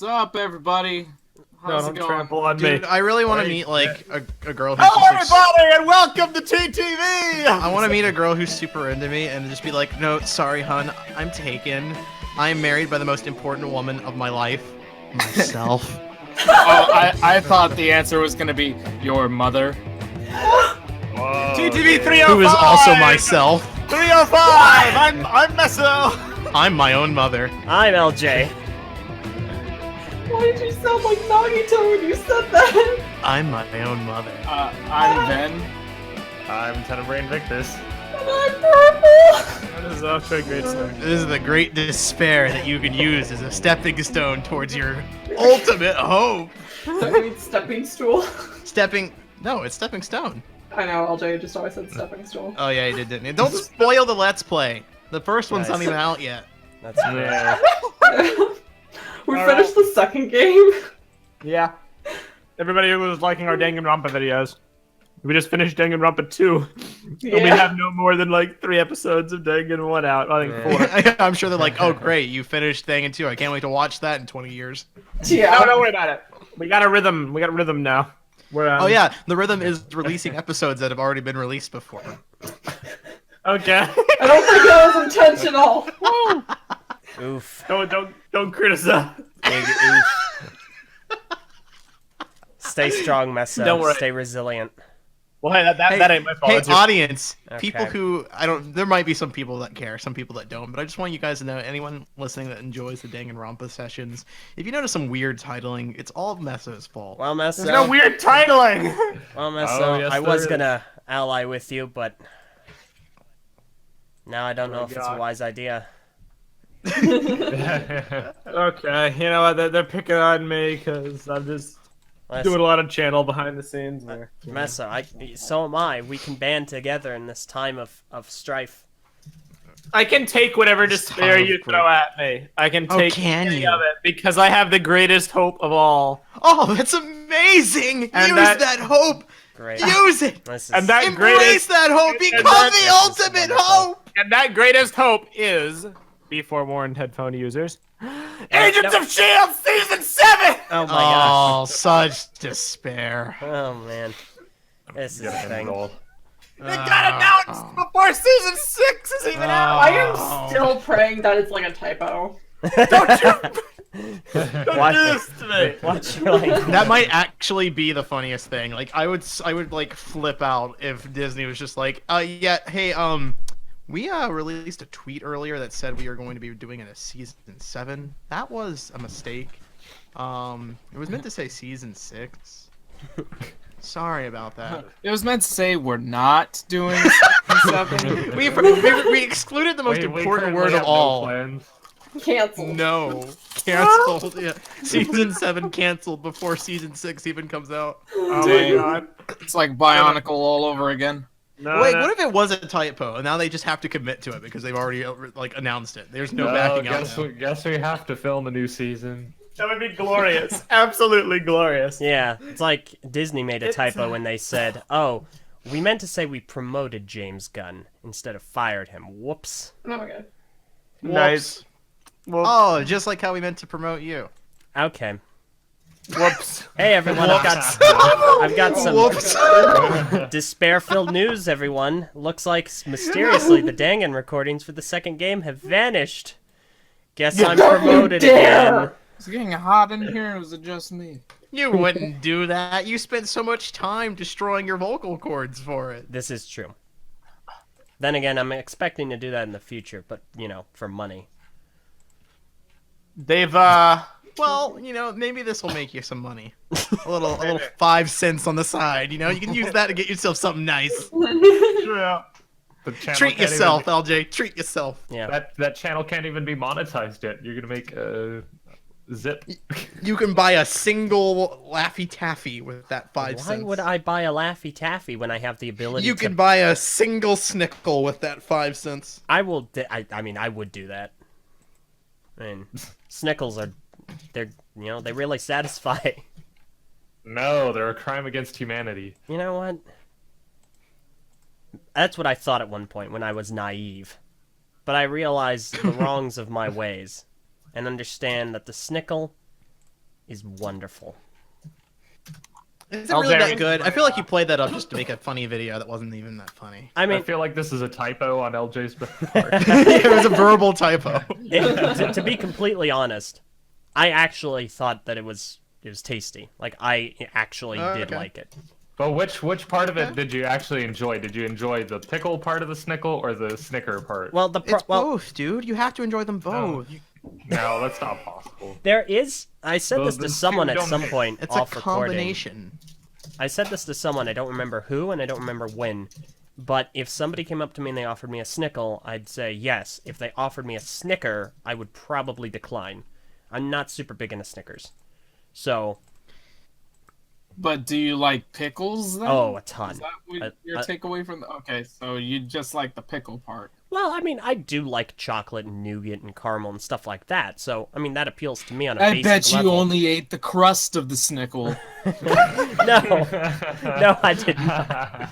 up, everybody? How's it going? Trample on Dude, me. I really want to meet like a girl who's Hello, just, like, everybody, and welcome to TTV. I want to meet a girl who's super into me and just be like, no, sorry, hun, I'm taken. I am married by the most important woman of my life, myself. I thought the answer was gonna be your mother. TTV 305. Who is also myself. 305. I'm Meso. I'm my own mother. I'm Eljay. Why did you sound like Nagito when you said that? I'm my own mother. I'm Ben. I'm Tenebrae Invictus. And I'm Prpl. That is off to a great start. This is the great despair that you can use as a stepping stone towards your ultimate hope. That means stepping stool. No, it's stepping stone. I know, LJ just always said stepping stool. Oh yeah, he did, didn't he? Don't spoil the Let's Play. The first one's not Nice. even out yet. That's Yeah. We All finished the second game. Yeah. Everybody who was liking our Danganronpa videos. We just finished Danganronpa 2. And we have no more than like 3 episodes of Dangan 1 out. I think 4. I'm sure they're like, oh great, you finished Thing and 2. I can't wait to watch that in 20 years. Yeah. No, don't worry about it. We got a rhythm. We got a rhythm now. We're, Oh yeah, the rhythm is releasing episodes that have already been released before. Okay. I don't think that was intentional. oof. Don't criticize. Big oof. Stay strong, Meso. Don't worry. Stay resilient. Well, hey, that ain't my fault. Hey, It's your- audience, Okay. people who there might be some people that care, some people that don't, but I just want you guys to know, anyone listening that enjoys the Danganronpa sessions, if you notice some weird titling, it's all Meso's fault. Well, Meso. There's no weird titling. Well, Meso, Oh, yes, I was there is. gonna ally with you, but now I don't know if it's a God. wise idea. Okay, you know what? They're picking on me because I'm just doing a lot of channel behind the scenes there. Meso, so am I. We can band together in this time of strife. I can take whatever despair time of you throw at me. I can take can any you? of it because I have the greatest hope of all. Oh, that's amazing! And Use that- that hope! Great. Use it! This is And that Embrace greatest that hope! and Become that- the This is ultimate wonderful. hope! and that greatest hope is, be forewarned, headphone users, Agents no. of Shield Season 7. Oh my gosh. Oh, such despair. Oh man. This is the thing. It got announced before Season 6 is even out. I am still praying that it's like a typo. Don't do Watch this to me. Watch your language. That might actually be the funniest thing. Like, I would like flip out if Disney was just like, yeah, hey, we released a tweet earlier that said we are going to be doing it a season 7. That was a mistake. It was meant to say season 6. Sorry about that. It was meant to say we're not doing seven. We excluded the most important word of all. Canceled. No, canceled. Yeah, season 7 canceled before season 6 even comes out. Oh Dang. my god. It's like Bionicle all over again. No, Wait, no. what if it was a typo and now they just have to commit to it because they've already like announced it? There's no backing out. Now. Guess we have to film a new season. That would be glorious. Absolutely glorious. Yeah, it's like Disney made a typo when they said, "Oh, we meant to say we promoted James Gunn instead of fired him." Whoops. Oh my god. Nice. Well, Oh, just like how we meant to promote you. Okay. whoops. Hey everyone, I've got some Whoops. despair-filled news. Everyone, looks like mysteriously the Dangan recordings for the second game have vanished. Guess I'm promoted again. It's getting hot in here, or is it just me? You wouldn't do that. You spent so much time destroying your vocal cords for it. This is true. Then again, I'm expecting to do that in the future, but you know, for money. They've Well, you know, maybe this will make you some money. A little 5 cents on the side. You know, you can use that to get yourself something nice. The channel Treat can't yourself, LJ. Treat yourself. Yeah. That channel can't even be monetized yet. You're gonna make a zip. You can buy a single Laffy Taffy with that 5 Why cents. would I buy a Laffy Taffy when I have the ability You to... can buy a single Snickle with that 5 cents. I will... I mean, I would do that. I mean, Snickles are... They're, you know, they really satisfy. No, they're a crime against humanity. You know what? That's what I thought at one point when I was naive. But I realized the wrongs of my ways. And understand that the Snickle is wonderful. Is it really that good? I feel like you played that up just to make a funny video that wasn't even that funny. I I mean, feel like this is a typo on LJ's part. It was a verbal typo. to be completely honest, I actually thought that it was tasty. Like, I actually did okay. like it. But which part of it did you actually enjoy? Did you enjoy the pickle part of the snickle or the snicker part? Well, It's both, dude. You have to enjoy them both. No, that's not possible. there is. I said this to the someone two at don't some mix. point It's a off recording. combination. I said this to someone, I don't remember who, and I don't remember when. But if somebody came up to me and they offered me a snickle, I'd say yes. If they offered me a Snicker, I would probably decline. I'm not super big into Snickers. So, But do you like pickles then? oh, a ton. Is that what I- your takeaway from the... Okay, so you just like the pickle part. Well, I mean, I do like chocolate and nougat and caramel and stuff like that. So, I mean, that appeals to me on a I basic bet you level. only ate the crust of the snickle. No, I did not.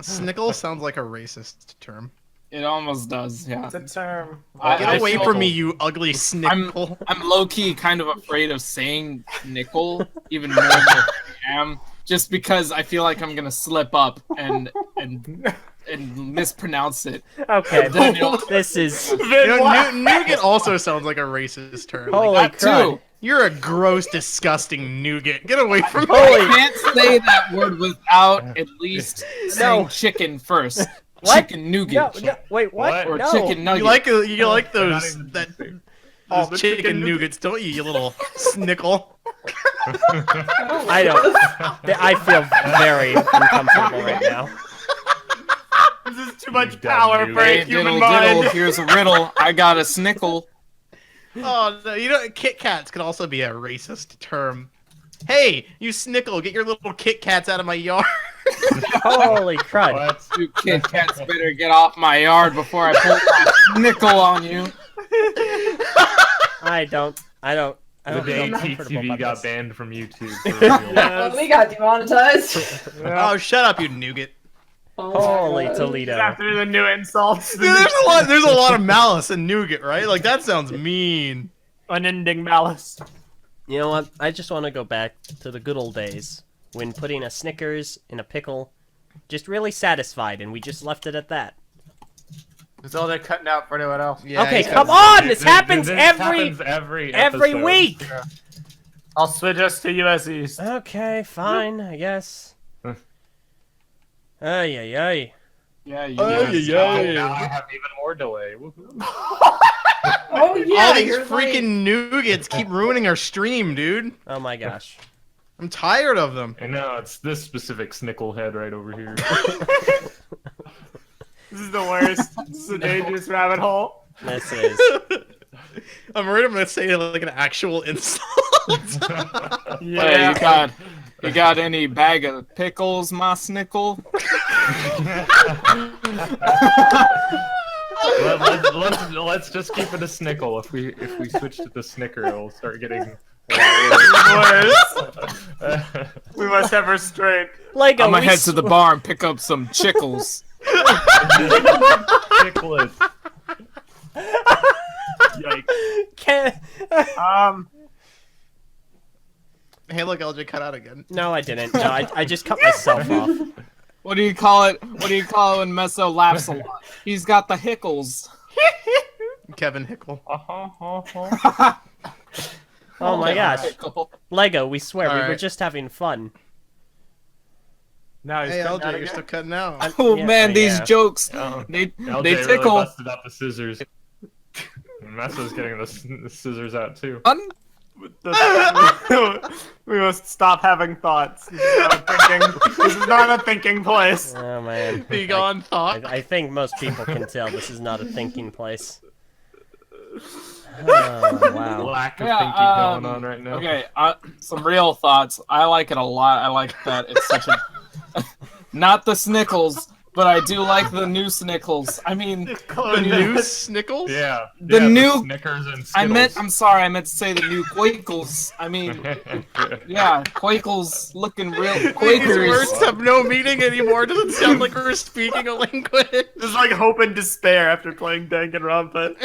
Snickle sounds like a racist term. It almost does, yeah. It's a term. Get away feel- from me, you ugly snickle. I'm low-key kind of afraid of saying nickel even more than I am, just because I feel like I'm gonna slip up and mispronounce it. Okay, Then it'll- this is... You know, nougat also sounds like a racist term. Like, Holy that crap. too. you're a gross, disgusting nougat. Get away from me. I can't say that word without at least saying chicken first. What? Chicken nougat. No, wait, what? What? Or No. chicken nugget. You like They're not those even that the same. those the chicken chicken nougats, don't you little snickle? I don't. I feel very uncomfortable right now. This is too much dumb power noob. for a Hey, human diddle, mind. diddle, here's a riddle. I got a snickle. Oh no, you know Kit Kats could also be a racist term. Hey, you snickle, get your little Kit Kats out of my yard. Holy crud. What? You Kit Kats better get off my yard before I pull my nickel on you. I don't The feel day comfortable TTV about got this. banned from YouTube. For real. Well, we got demonetized. Oh, shut up, you nougat. Oh my Holy God. Toledo. After the new insults, Dude, there's a lot of malice in nougat, right? Like that sounds mean. unending malice. You know what? I just want to go back to the good old days when putting a Snickers in a pickle just really satisfied, and we just left it at that. It's all they're cutting out for anyone else. Yeah, Okay, he's come got- on! This happens every every every episode. week! I'll switch us to USEs. Okay, fine, I guess. Ay, ay, ay. Yeah, you Now I have even more delay. Woohoo. Oh yeah, All these you're freaking nougats keep ruining our stream, dude. Oh my gosh. I'm tired of them. I know, it's this specific snickle head right over here. This is the worst. This is a dangerous rabbit hole. This is. I'm worried I'm gonna say like an actual insult. Hey, you got any bag of pickles, my snickle? Let's just keep it a snickle. If we switch to the snicker, it'll start getting Worse. We must have restraint. Lego, I'm gonna we head to the bar and pick up some chickles. Chicklets. Yikes. Can... Hey, look, Eljay cut out again. No, I didn't. No, I just cut myself off. What do you call it? What do you call it when Meso laughs a lot? He's got the hickles. Kevin Hickle. Oh my gosh. Hickle. Lego, we swear, we were Alright. just having fun. Now he's Hey, cutting out Eljay, you're again. still cutting out. Oh Yeah, man, these yeah. jokes, Oh. they LJ they really tickle. busted out the scissors. Meso's getting the scissors out too. We must stop having thoughts. This is not a thinking place. Oh man. Be on thought. I think most people can tell this is not a thinking place. Oh, wow. Lack of Yeah, thinking going on right now. Okay, some real thoughts. I like it a lot. I like that it's such a not the Snickles, but I do like the new Snickles. I mean, The new Snickles? Yeah. The yeah, new- Snickers and Skittles. I'm meant to say the new Quakles. I mean, yeah, Quakles looking real These Quakers. words have no meaning anymore. Doesn't sound like we're speaking a language. This is like hope and despair after playing Danganronpa.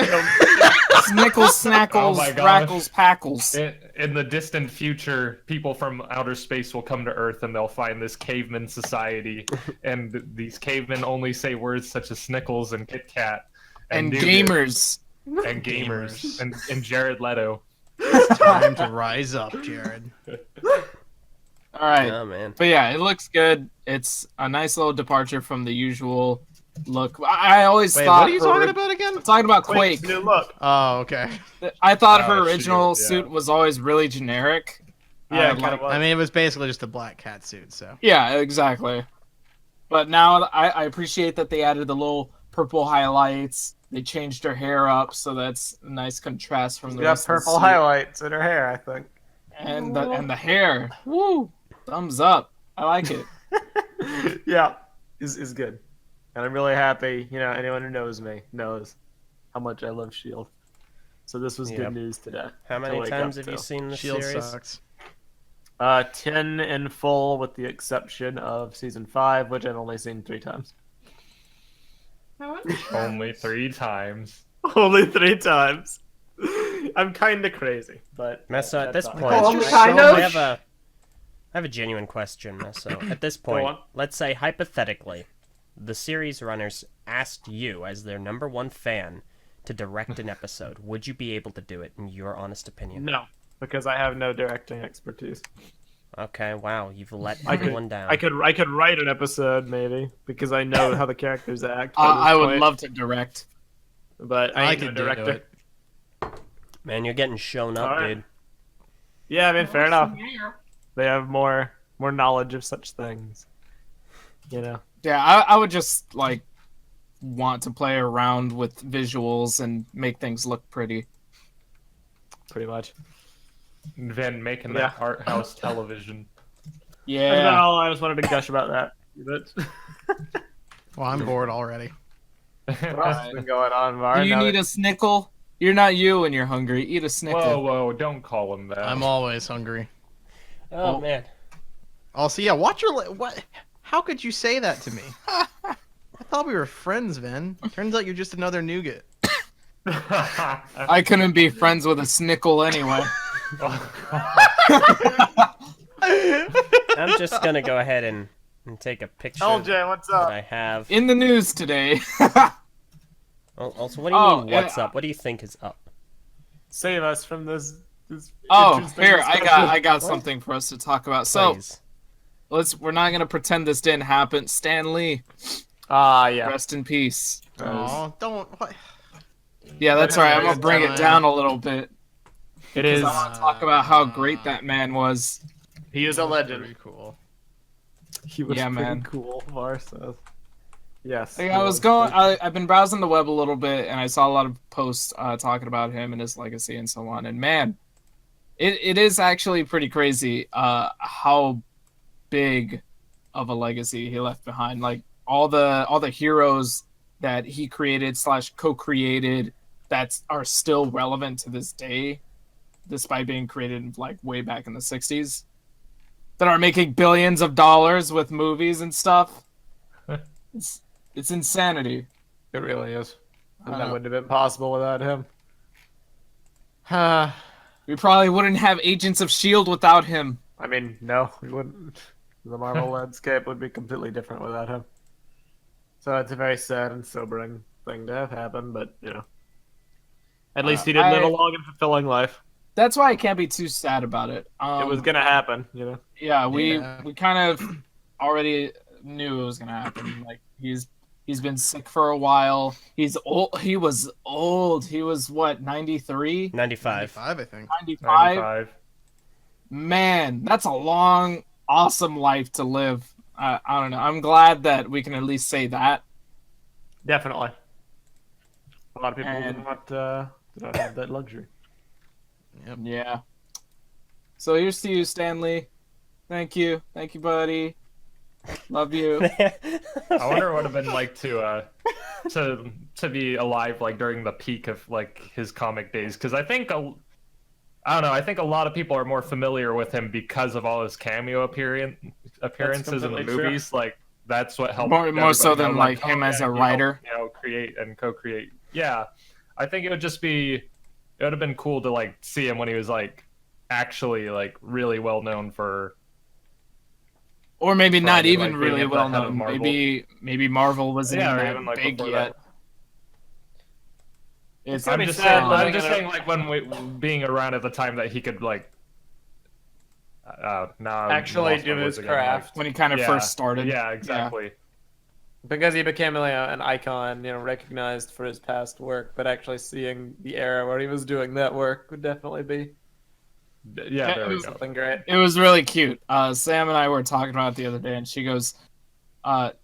Snickles, snackles, Oh my gosh. rackles, packles. In the distant future, people from outer space will come to Earth and they'll find this caveman society, and these cavemen only say words such as Snickles and Kit Kat And Nougat gamers. and gamers and Jared Leto. It's time to rise up, Jared. All right. Oh man. But yeah, it looks good. It's a nice little departure from the usual look. I always Wait, thought what are you talking about again? I'm talking about Wait, Quake. it's new look. Oh, okay. I thought her Oh, original shoot, yeah. suit was always really generic. Yeah, I'd kind of. I mean, it was basically just a black cat suit, so. Yeah, exactly. But now I appreciate that they added the little purple highlights. They changed her hair up, so that's a nice contrast from the got rest of the purple suit. highlights in her hair, I think. And the hair. Woo! Thumbs up. I like it. Yeah, is good. And I'm really happy. You know, anyone who knows me knows how much I love Shield. So this was Yep. good news today. How to many wake times up have you to. seen the Shield series? sucks. 10 in full, with the exception of season 5, which I've only seen 3 times. Only 3 times. Only 3 times. I'm kind of crazy, but Meso, at this that's point, all. Kind of? I have a genuine question, Meso. At this point, on. let's say hypothetically, the series runners asked you, as their number one fan, to direct an episode. Would you be able to do it, in your honest opinion? No, because I have no directing expertise. Okay, wow, you've let I could, everyone down. I could write an episode maybe because I know how the characters act. by I this would point, love to direct. but I I ain't could no do director. it. Man, you're getting shown up, Alright. dude. Yeah, I mean, fair enough. They have more knowledge of such things. You know. Yeah, I would just like want to play around with visuals and make things look pretty. Pretty much. Then making Yeah. that art house television. Yeah. Yeah. I just wanted to gush about that. But Well, I'm bored already. what else has been going on, Var? Do you Now need that- a snickle? You're not you and you're hungry. Eat a snickle. Whoa, whoa! Don't call him that. I'm always hungry. Oh, man. Also, yeah, watch your... What? How could you say that to me? I thought we were friends, man. Turns out you're just another nougat. I couldn't be friends with a snickle anyway. I'm just gonna go ahead and take a picture Eljay, what's that up? I have. In the news today. Also, what do you Oh, mean, what's yeah. up? What do you think is up? Save us from this Oh, interesting here discussion. I got something for us to talk about. So Please. we're not gonna pretend this didn't happen. Stan Lee, Yeah. rest in peace. Oh, don't... What? Yeah, that's right. I'm gonna Very bring it time. down a little bit. It Because is. I want to talk about how great that man was. He is a legend. Very cool. He was Yeah, pretty man. cool, Var says. Yes. Like, he I was going. pretty- I've been browsing the web a little bit, and I saw a lot of posts talking about him and his legacy and so on. And man, it is actually pretty crazy how big of a legacy he left behind. Like all the heroes that he created / co-created that are still relevant to this day, despite being created like way back in the 60s, that are making billions of dollars with movies and stuff. It's insanity. It really is. And I that know. wouldn't have been possible without him. We probably wouldn't have Agents of S.H.I.E.L.D. without him. I mean, no, we wouldn't. The Marvel landscape would be completely different without him. So it's a very sad and sobering thing to have happen, but, you know. At least he did live a long and fulfilling life. That's why I can't be too sad about it. It was gonna happen, you know. Yeah, we kind of already knew it was gonna happen. Like he's been sick for a while. He's old. He was old. He was what, 93? 95. 95, I think. 95? 95. Man, that's a long, awesome life to live. I don't know. I'm glad that we can at least say that. Definitely. A lot of people And- do not have that luxury. Yeah. So here's to you, Stanley. Thank you, buddy. Love you. I wonder what it would have been like to be alive like during the peak of like his comic days, because I think I don't know. I think a lot of people are more familiar with him because of all his cameo appearances in the completely true. movies. Like that's what helped. More so everybody than know, like him oh, as yeah, a he writer. helped, create and co-create. Yeah, I think it would just be it would have been cool to like see him when he was like actually like really well known for. Or maybe not Probably, even like, being really at the well head of known. Marvel. Maybe Marvel wasn't Yeah, or even even that like big before yet. that. It's gonna I'm be just sad saying. living I'm just in a- saying, like when we being around at the time that he could like. Now Actually do his craft. when he kind of first started. Yeah, exactly. Because he became an icon, recognized for his past work, but actually seeing the era where he was doing that work would definitely be Yeah, there we go. something great. It was really cute. Sam and I were talking about it the other day, and she goes,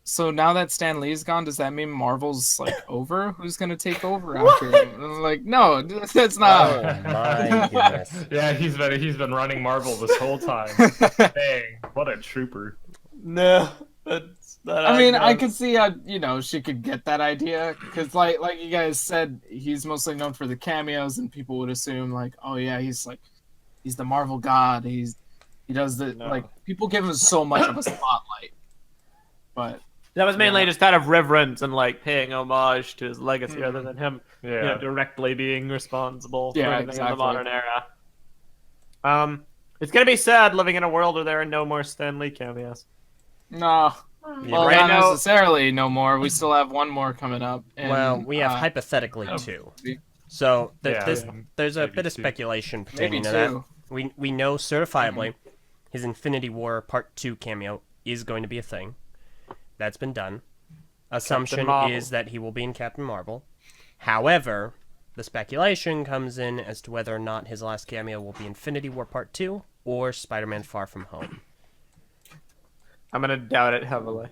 so now that Stan Lee's gone, does that mean Marvel's like over? Who's gonna take over after him? And I'm like, no, that's not. Oh my goodness. Yeah, he's been running Marvel this whole time. Dang, what a trooper. No, that's not. I mean, I could see how she could get that idea because, like you guys said, he's mostly known for the cameos, and people would assume like, oh yeah, he's the Marvel god. He does the like people give him so much of a spotlight, but that was mainly just out of reverence and like paying homage to his legacy, rather than him, Yeah. directly being responsible for Yeah, anything in exactly. the modern era. It's gonna be sad living in a world where there are no more Stan Lee cameos. no. Well, right not now- necessarily no more. We still have one more coming up. And, Well, we have hypothetically two. So Yeah, there's a maybe bit of two. speculation maybe pertaining to that. two. We know certifiably his Infinity War Part 2 cameo is going to be a thing. That's been done. Assumption Marvel. is that he will be in Captain Marvel. However, the speculation comes in as to whether or not his last cameo will be Infinity War Part 2 or Spider-Man Far From Home. I'm gonna doubt it heavily.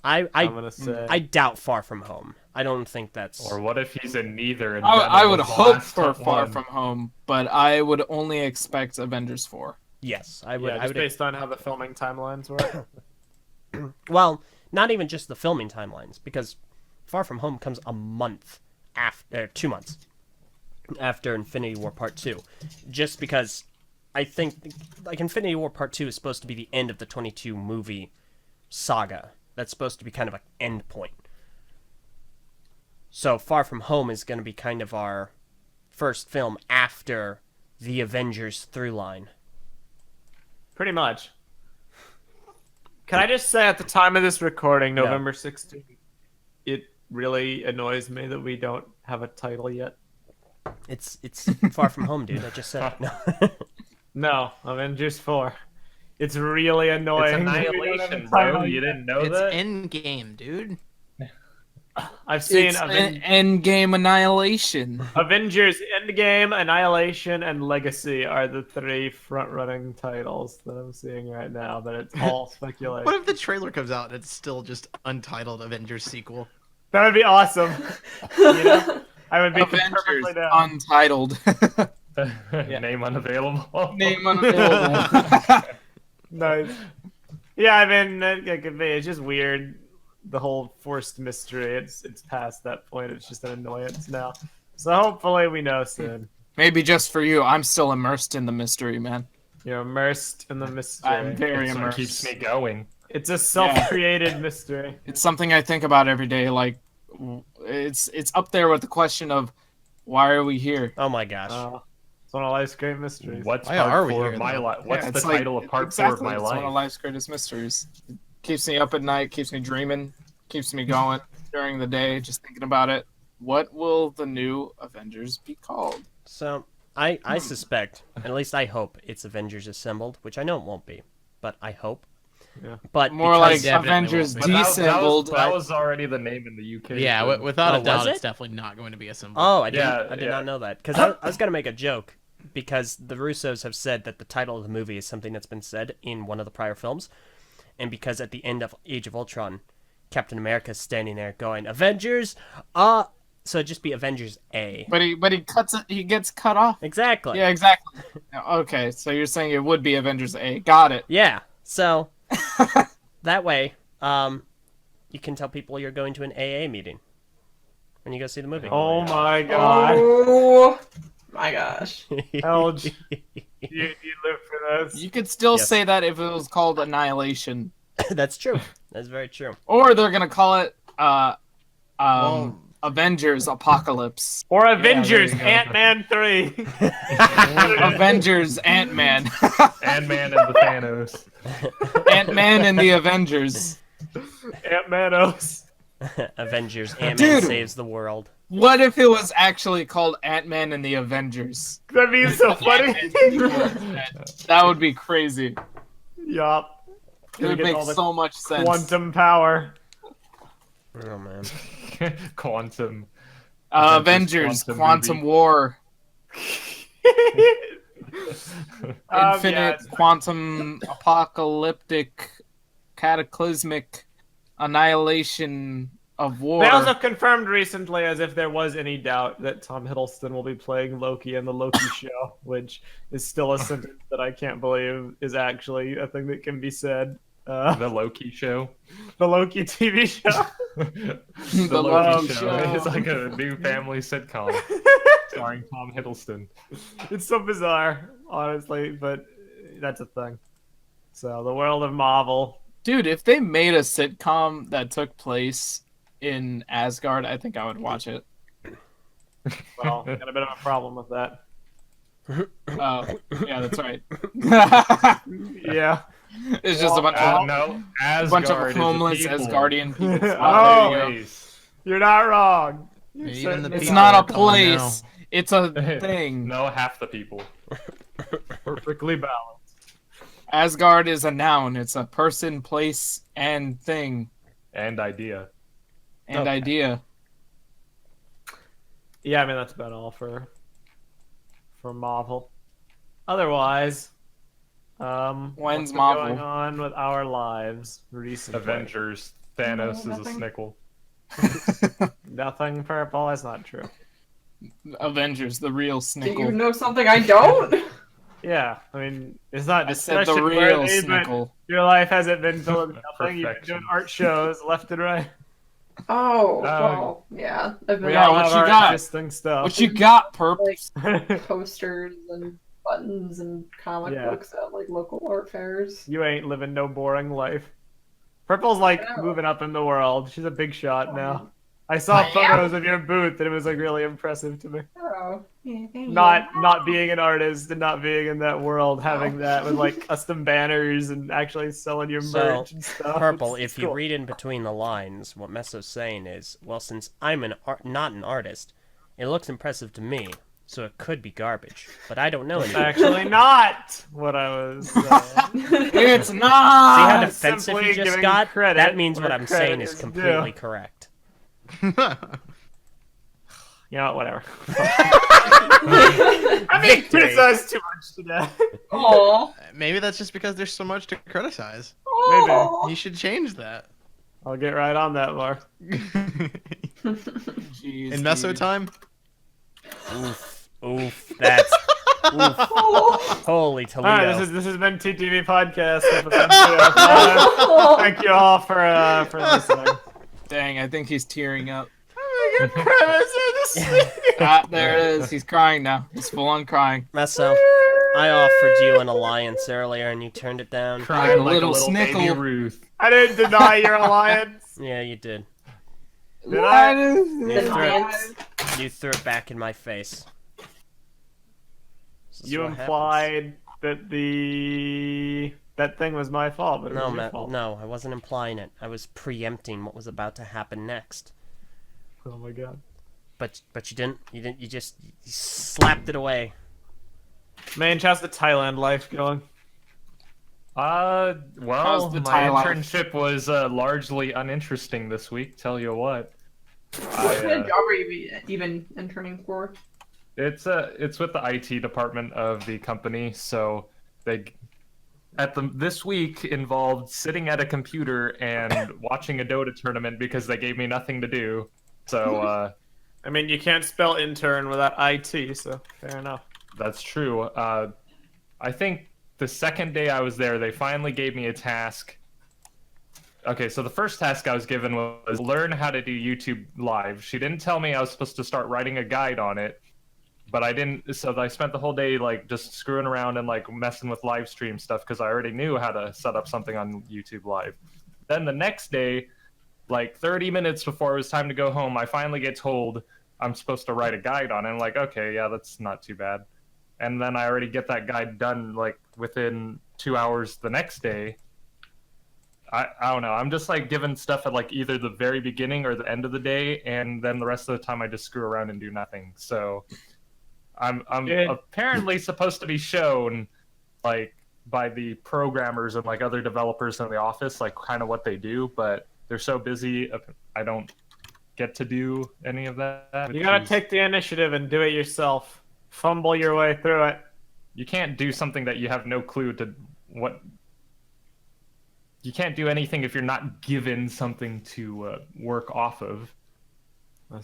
I'm I gonna say. doubt Far From Home. I don't think that's... Or what if he's in neither? And I Venom would was the hope last for Far one? From Home, but I would only expect Avengers 4. Yes, I would. Yeah, I just would based on how the filming timelines work. Well, not even just the filming timelines, because Far From Home comes a month after, 2 months after Infinity War Part 2. Just because I think, like, Infinity War Part 2 is supposed to be the end of the 22 movie saga. That's supposed to be kind of an end point. So Far From Home is going to be kind of our first film after the Avengers through line. Pretty much. Can I just say, at the time of this recording, November 16th, it really annoys me that we don't have a title yet. It's Far From Home, dude. I just said it. No. No, Avengers 4. It's really annoying. It's that we don't have a Annihilation, bro. title You yet. didn't know It's that? Endgame, dude. I've seen It's an Endgame Annihilation. Avengers Endgame, Annihilation, and Legacy are the three front-running titles that I'm seeing right now, but it's all speculation. What if the trailer comes out and it's still just Untitled Avengers sequel? That would be awesome. I would be Avengers perfectly down. Untitled. Name unavailable. Name unavailable. Nice. Yeah, I mean, it could be. It's just weird. The whole forced mystery. It's past that point. It's just an annoyance now. So hopefully we know soon. Maybe just for you, I'm still immersed in the mystery, man. You're immersed in the mystery. I'm very That's what immersed. keeps me going. It's a self-created mystery. It's something I think about every day. Like, it's up there with the question of why are we here? Oh my gosh. It's one of life's great mysteries. What's Why part are we 4 here, of my though? life? What's Yeah, the it's like- title of part 4 exactly, of my it's one of life? life's greatest mysteries. It keeps me up at night, keeps me dreaming, keeps me going during the day, just thinking about it. What will the new Avengers be called? So, I suspect, at least I hope, it's Avengers Assembled, which I know it won't be, but I hope. Yeah. But More because- like definitely Avengers won't But Deassembled. that was already the name in the UK. Yeah, so- without Oh, a doubt, was it's it? definitely not going to be assembled. Oh, I Yeah, did yeah. not know that. Because I was going to make a joke, because the Russos have said that the title of the movie is something that's been said in one of the prior films, and because at the end of Age of Ultron, Captain America's standing there going, Avengers, so it'd just be Avengers A. But he cuts it. He gets cut off. Exactly. Yeah, exactly. Okay, so you're saying it would be Avengers A. Got it. Yeah, so that way, you can tell people you're going to an AA meeting when you go see the movie. Oh my god. Oh my gosh. Elj, you live for this. You could still Yes. say that if it was called Annihilation, That's true. That's very true. or they're gonna call it Avengers Apocalypse. Or Avengers there you go. Ant-Man 3. Avengers Ant-Man. Ant-Man and the Thanos. Ant-Man and the Avengers. Ant-Manos. Avengers. Ant-Man Dude. saves the world. What if it was actually called Ant-Man and the Avengers? That'd be so funny. That would be crazy. Yup. It would make so much sense. Quantum power. Oh man. Quantum. Avengers, Quantum War, Infinite, Quantum, Apocalyptic, Cataclysmic, Annihilation of War. They also confirmed recently, as if there was any doubt, that Tom Hiddleston will be playing Loki in the Loki show, which is still a sentence that I can't believe is actually a thing that can be said. The Loki show. The Loki TV show. The Loki show. It's like a new family sitcom starring Tom Hiddleston. It's so bizarre, honestly, but that's a thing. So, the world of Marvel. Dude, if they made a sitcom that took place in Asgard, I think I would watch it. Well, got a bit of a problem with that. Oh, yeah, that's right. Yeah. It's just a bunch of No, a bunch Asgard of is a homeless people. Asgardian people. Oh, There you go. Place. You're not wrong. Even the It's people not are a calling now. place. It's a thing. No, half the people. Perfectly balanced. Asgard is a noun. It's a person, place, and thing, And idea. and Okay. idea. Yeah, I mean that's about all for Marvel. Otherwise, When's what's been Marvel? going on with our lives recently? Avengers. Thanos No, is a nothing. snickle. Nothing purple. That's not true. Avengers, the real Do you snickle. know something I don't? Yeah, I mean it's not I said the discussion real worthy, but snickle. your life hasn't been filled with nothing. You've been Perfection. doing art shows left and right. Oh, well, yeah. I've been We Yeah, all what have you our got? interesting stuff. What you got, Perp? like posters and buttons and comic Yeah. books at like local art fairs. You ain't living no boring life. Purple's like I know. moving up in the world. She's a big shot now. I saw I am. photos of your booth and it was like really impressive to me. Oh, yeah, thank you. Not being an artist and not being in that world, having Oh. that with like custom banners and actually selling your So, merch and stuff. Purple, It's if you cool. read in between the lines, what Meso's saying is, well, since I'm not an artist, it looks impressive to me, so it could be garbage. But I don't know It's anything. actually not what I was saying. It's See how not. defensive simply you just giving got? credit That means what where I'm saying credit is is completely due. correct. You know what, whatever. I'm being Victory. criticized too much today. Aw. Maybe that's just because there's so much to criticize. Aw. You should change that. I'll get right on that, Mark. Jeez, In Meso dude. time? Oof, that's oof. Holy Toledo. All right, this has been TTV podcast episode 2. Thank you all for listening. Dang, I think he's tearing up. Good premise of the sleep. Ah, there it is. He's crying now. He's full on crying. Meso, I offered you an alliance earlier and you turned it down. Crying like a little little baby snickle. Ruth. I didn't deny your alliance. Yeah, you did. Did I? You threw it back in my face. This is You what happens. implied that that thing was my fault, but it No, was your Matt, fault. no, I wasn't implying it. I was preempting what was about to happen next. Oh my god. But you didn't. You just you slapped it away. Man, how's the Thailand life going? Well, How's the my Thai life? internship was largely uninteresting this week. Tell you what. What kind of I, job are you even interning for? it's with the IT department of the company, so this week involved sitting at a computer and watching a Dota tournament because they gave me nothing to do. So I mean, you can't spell intern without IT, so fair enough. that's true. I think the second day I was there, they finally gave me a task. Okay, so the first task I was given was learn how to do YouTube Live. She didn't tell me I was supposed to start writing a guide on it, but I didn't. So I spent the whole day like just screwing around and like messing with live stream stuff because I already knew how to set up something on YouTube Live. Then the next day, like 30 minutes before it was time to go home, I finally get told I'm supposed to write a guide on it. I'm like, okay, yeah, that's not too bad. And then I already get that guide done like within 2 hours the next day. I don't know. I'm just like given stuff at like either the very beginning or the end of the day, and then the rest of the time I just screw around and do nothing. So I'm apparently supposed to be shown like by the programmers and like other developers in the office like kind of what they do, but they're so busy I don't get to do any of that. You gotta take the initiative and do it yourself. Fumble your way through it. You can't do something that you have no clue to what. You can't do anything if you're not given something to work off of.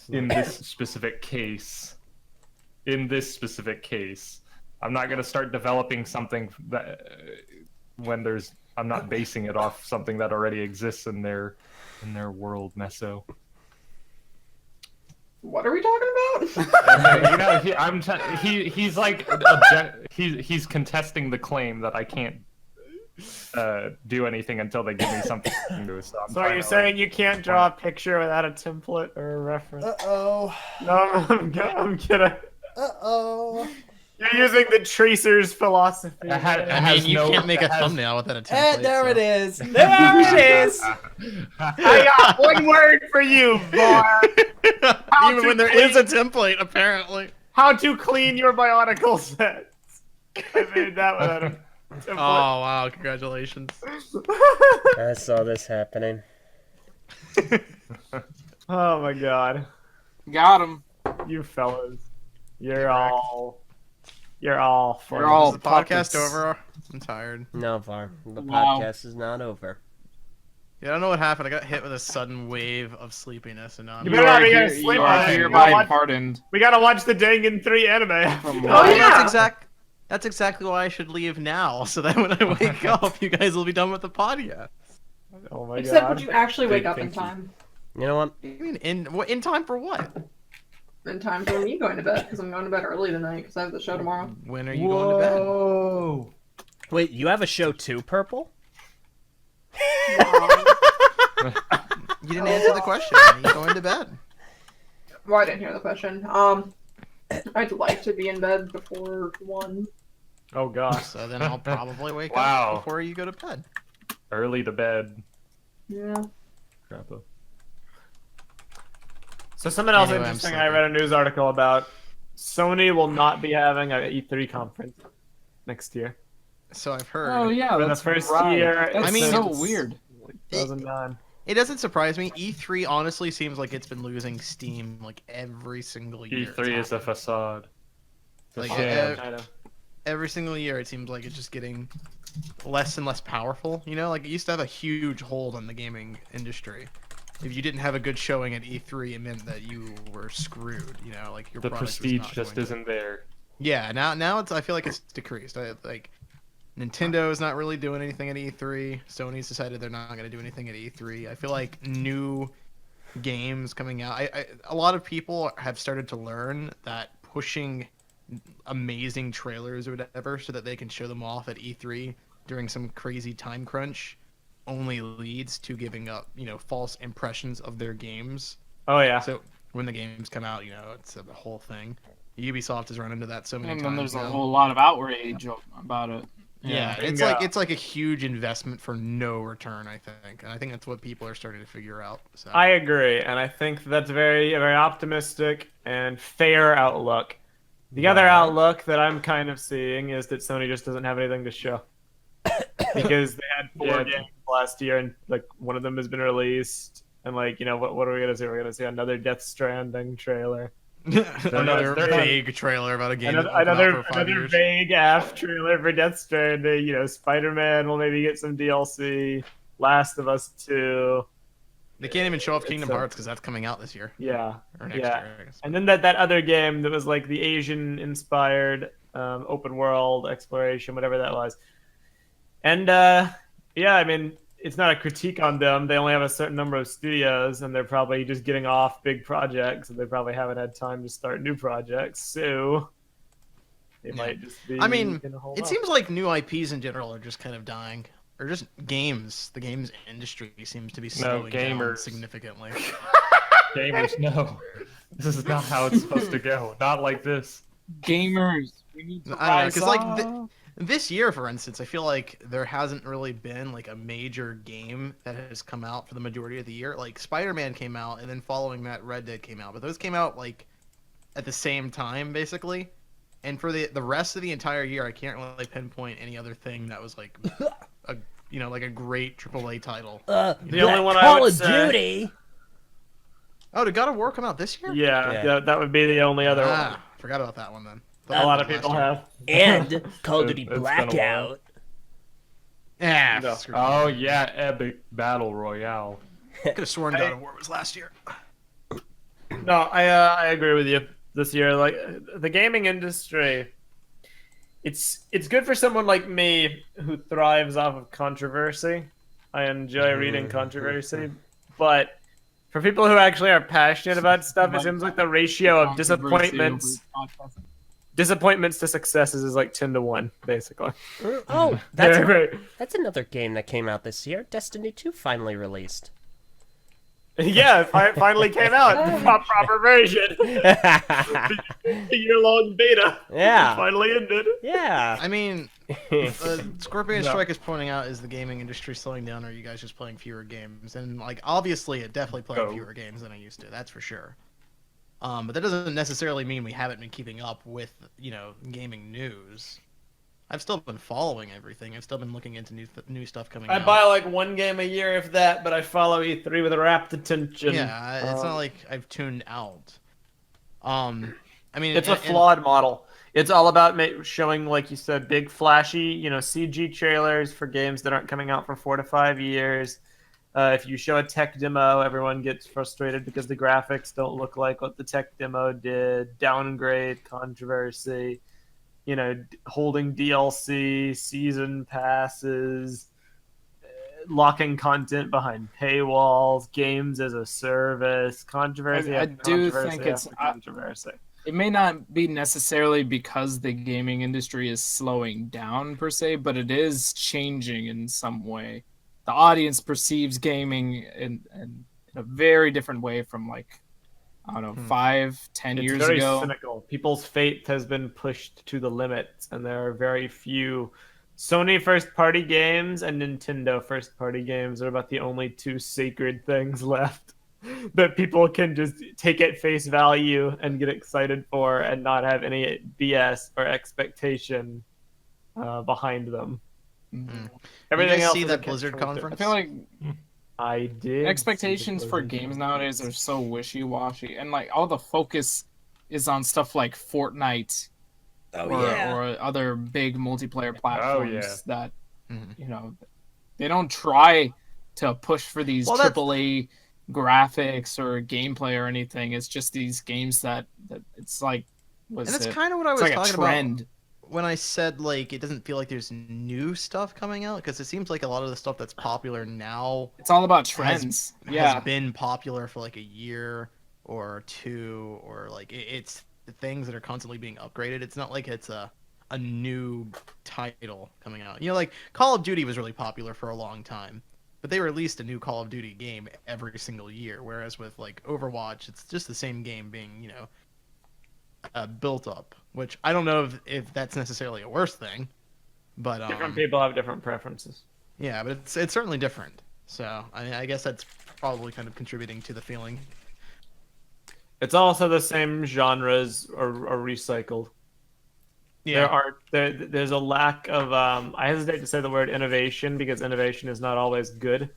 In this specific case. I'm not going to start developing something that when I'm not basing it off something that already exists in their world, Meso. What are we talking about? He's like he's contesting the claim that I can't do anything until they give me something to do. So you're saying you can't draw a picture without a template or a reference? Uh-oh. No, I'm kidding. Uh-oh. You're using the tracer's philosophy. I mean, you can't make a thumbnail without a template. There so. it is. There it is. I got one word for you, Var. Even when there is a template, apparently. How to clean your bionicle sets. I made that without a template. Oh, wow. Congratulations. I saw this happening. Oh, my God. Got him. You fellas. You're all funny. You're all Is the podcast puppets. over? I'm tired. No, Var. The No. podcast is not over. Yeah, I don't know what happened. I got hit with a sudden wave of sleepiness, and now I'm... You better not be gonna You sleep are on it. hereby pardoned. We gotta watch the Dangan 3 anime. From Oh, yeah. That's exactly why I should leave now, so that when I wake up, you guys will be done with the podcast. Oh my Except God. would you actually wake Big up in thank you. time? You know what? You mean in time for what? In time for me going to bed, because I'm going to bed early tonight, because I have the show tomorrow. When are you going to bed? Whoa. Wait, you have a show too, Prpl? You didn't answer the question. When are you going to bed? Well, I didn't hear the question. I'd like to be in bed before 1. Oh gosh. So then I'll probably wake Wow. up before you go to bed. Early to bed. Yeah. Crap. So something else Anyway, I'm interesting I sleepy. read a news article about. Sony will not be having an E3 conference next year. So I've heard. Oh yeah, For the that's first right. year, That's I mean, so it's- weird. 2009. It doesn't surprise me. E3 honestly seems like it's been losing steam like every single year. E3 is a facade. Like, sham. Kind every single year it seems like it's just getting less and less powerful. You know, like it used to have a huge hold on the gaming industry. If you didn't have a good showing at E3, it meant that you were screwed. You know, like your The product was prestige not just going to- isn't there. Yeah, now it's. I feel like it's decreased. Like Nintendo is not really doing anything at E3. Sony's decided they're not going to do anything at E3. I feel like new games coming out. A lot of people have started to learn that pushing amazing trailers or whatever so that they can show them off at E3 during some crazy time crunch only leads to giving up, false impressions of their games. Oh yeah. So when the games come out, it's a whole thing. Ubisoft has run into that so many And times. then there's a now. whole lot of outrage about it. Yeah, Bingo. it's like a huge investment for no return, I think, and I think that's what people are starting to figure out. So I agree, and I think that's a very optimistic and fair outlook. The other outlook that I'm kind of seeing is that Sony just doesn't have anything to show. Because they had 4 games last year, and like one of them has been released, and like what are we gonna see? We're gonna see another Death Stranding trailer, another they're vague trailer about a game that won't come out for 5 another years. vague AF trailer for Death Stranding. Spider-Man will maybe get some DLC. Last of Us 2. They can't even show off Kingdom a- Hearts because that's coming out this year Yeah. or next Yeah. year. I guess. And then that other game that was like the Asian-inspired open world exploration, whatever that was. And yeah, I mean, it's not a critique on them. They only have a certain number of studios, and they're probably just getting off big projects, and they probably haven't had time to start new projects. So they might just be. I mean, gonna hold it off. seems like new IPs in general are just kind of dying. or just games. The games industry seems to be slowing down gamers. significantly. Gamers, no. This is not how it's supposed to go. Not like this. Gamers, we need to I don't know, rise because like up. this year, for instance, I feel like there hasn't really been like a major game that has come out for the majority of the year. Like Spider-Man came out, and then following that, Red Dead came out. But those came out like at the same time, basically. And for the rest of the entire year, I can't really pinpoint any other thing that was like a like a great AAA title. The only one I Call would of say- Duty. Oh, did God of War come out this year? Yeah, that would be the only other one. Forgot about that one then. A lot of people have. And Call of Duty It's been a Blackout. Yeah. No. Oh yeah, epic battle royale. Could have sworn God of War was last year. No, I agree with you. This year, like the gaming industry, it's good for someone like me who thrives off of controversy. I enjoy reading controversy, but for people who actually are passionate about stuff, it seems like the ratio of disappointments to successes is like 10 to 1, basically. Oh, Very- that's another game that came out this year. Destiny 2 finally released. yeah, it finally came out. Proper version. A year-long beta. Yeah. Finally ended. Yeah. I mean, Scorpion Strike is pointing out, is the gaming industry slowing down, or are you guys just playing fewer games? And like, obviously, it definitely playing fewer games than I used to. That's for sure. But that doesn't necessarily mean we haven't been keeping up with gaming news. I've still been following everything. I've still been looking into new stuff coming out. I buy like one game a year, if that, but I follow E3 with rapt attention. Yeah, it's not like I've tuned out. I mean, It's a flawed model. It's all about showing, like you said, big flashy, CG trailers for games that aren't coming out for 4 to 5 years. If you show a tech demo, everyone gets frustrated because the graphics don't look like what the tech demo did. Downgrade, controversy, holding DLC, season passes, locking content behind paywalls, games as a service, controversy. I do think it's controversy. It may not be necessarily because the gaming industry is slowing down per se, but it is changing in some way. The audience perceives gaming in a very different way from like, I don't know, 5-10 years It's very ago. cynical. People's faith has been pushed to the limit, and there are very few Sony first-party games and Nintendo first-party games are about the only two sacred things left that people can just take at face value and get excited for and not have any BS or expectation behind them. Mm-hmm. Everything you guys else see is that a Blizzard catch-22. conference? I feel like I did. expectations for games nowadays are so wishy-washy, and like all the focus is on stuff like Fortnite or other big multiplayer platforms that they don't try to push for these AAA graphics or gameplay or anything. It's just these games that it's like and that's kind of what I was like talking a trend. about when I said like it doesn't feel like there's new stuff coming out, because it seems like a lot of the stuff that's popular now It's all about trends. has been popular for like a year or two, or like it's the things that are constantly being upgraded. It's not like it's a new title coming out. Like Call of Duty was really popular for a long time, but they released a new Call of Duty game every single year, whereas with like Overwatch, it's just the same game being built up, which I don't know if that's necessarily a worse thing, but Different people have different preferences. yeah, but it's certainly different. So I guess that's probably kind of contributing to the feeling. It's also the same genres are recycled. Yeah, There's a lack of I hesitate to say the word innovation because innovation is not always good.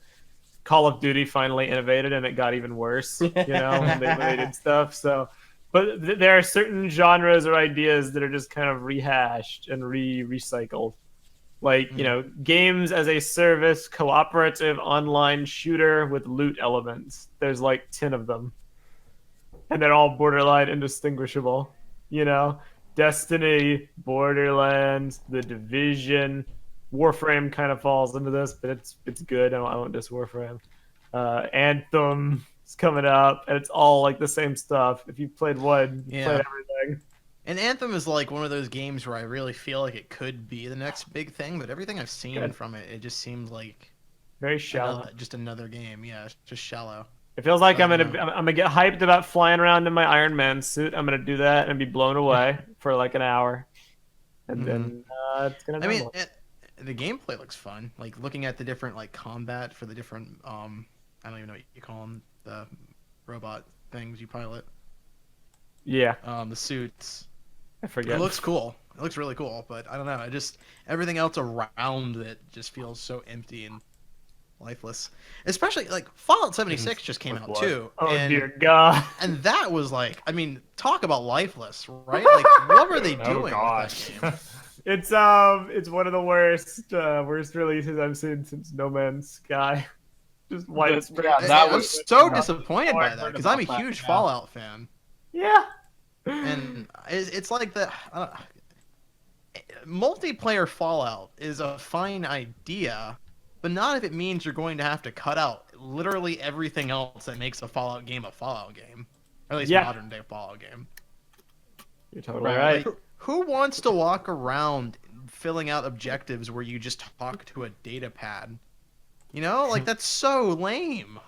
Call of Duty finally innovated and it got even worse, when they did stuff. So, but there are certain genres or ideas that are just kind of rehashed and recycled. Like, games as a service, cooperative online shooter with loot elements. There's like 10 of them. And they're all borderline indistinguishable. Destiny, Borderlands, The Division, Warframe kind of falls into this, but it's good. I won't diss Warframe. Anthem is coming up, and it's all like the same stuff. If you played one, you played everything. And Anthem is like one of those games where I really feel like it could be the next big thing, but everything I've seen Good. from it, it just seems like Very shallow. just another game. Yeah, it's just shallow. It feels like I'm I gonna know. I'm gonna get hyped about flying around in my Iron Man suit. I'm gonna do that and be blown away for like an hour, and then it's gonna. I mean, normal. the gameplay looks fun. Like looking at the different like combat for the different I don't even know what you call them, the robot things you pilot. Yeah, The suits. I forget. It looks cool. It looks really cool, but I don't know. I just everything else around it just feels so empty and lifeless. Especially like Fallout 76 just came With out blood. too. Oh and, dear God! and that was like, I mean, talk about lifeless, right? Like, what were they Oh doing with gosh. that game? It's one of the worst releases I've seen since No Man's Sky. Just white as Yeah, that I'm was- so disappointed by I that heard because I'm a about that, huge yeah. Fallout fan, Yeah. and it's like the multiplayer Fallout is a fine idea, but not if it means you're going to have to cut out literally everything else that makes a Fallout game, or at least Yeah. modern day Fallout game. You're totally Right. right. Who wants to walk around filling out objectives where you just talk to a data pad? You know, like that's so lame.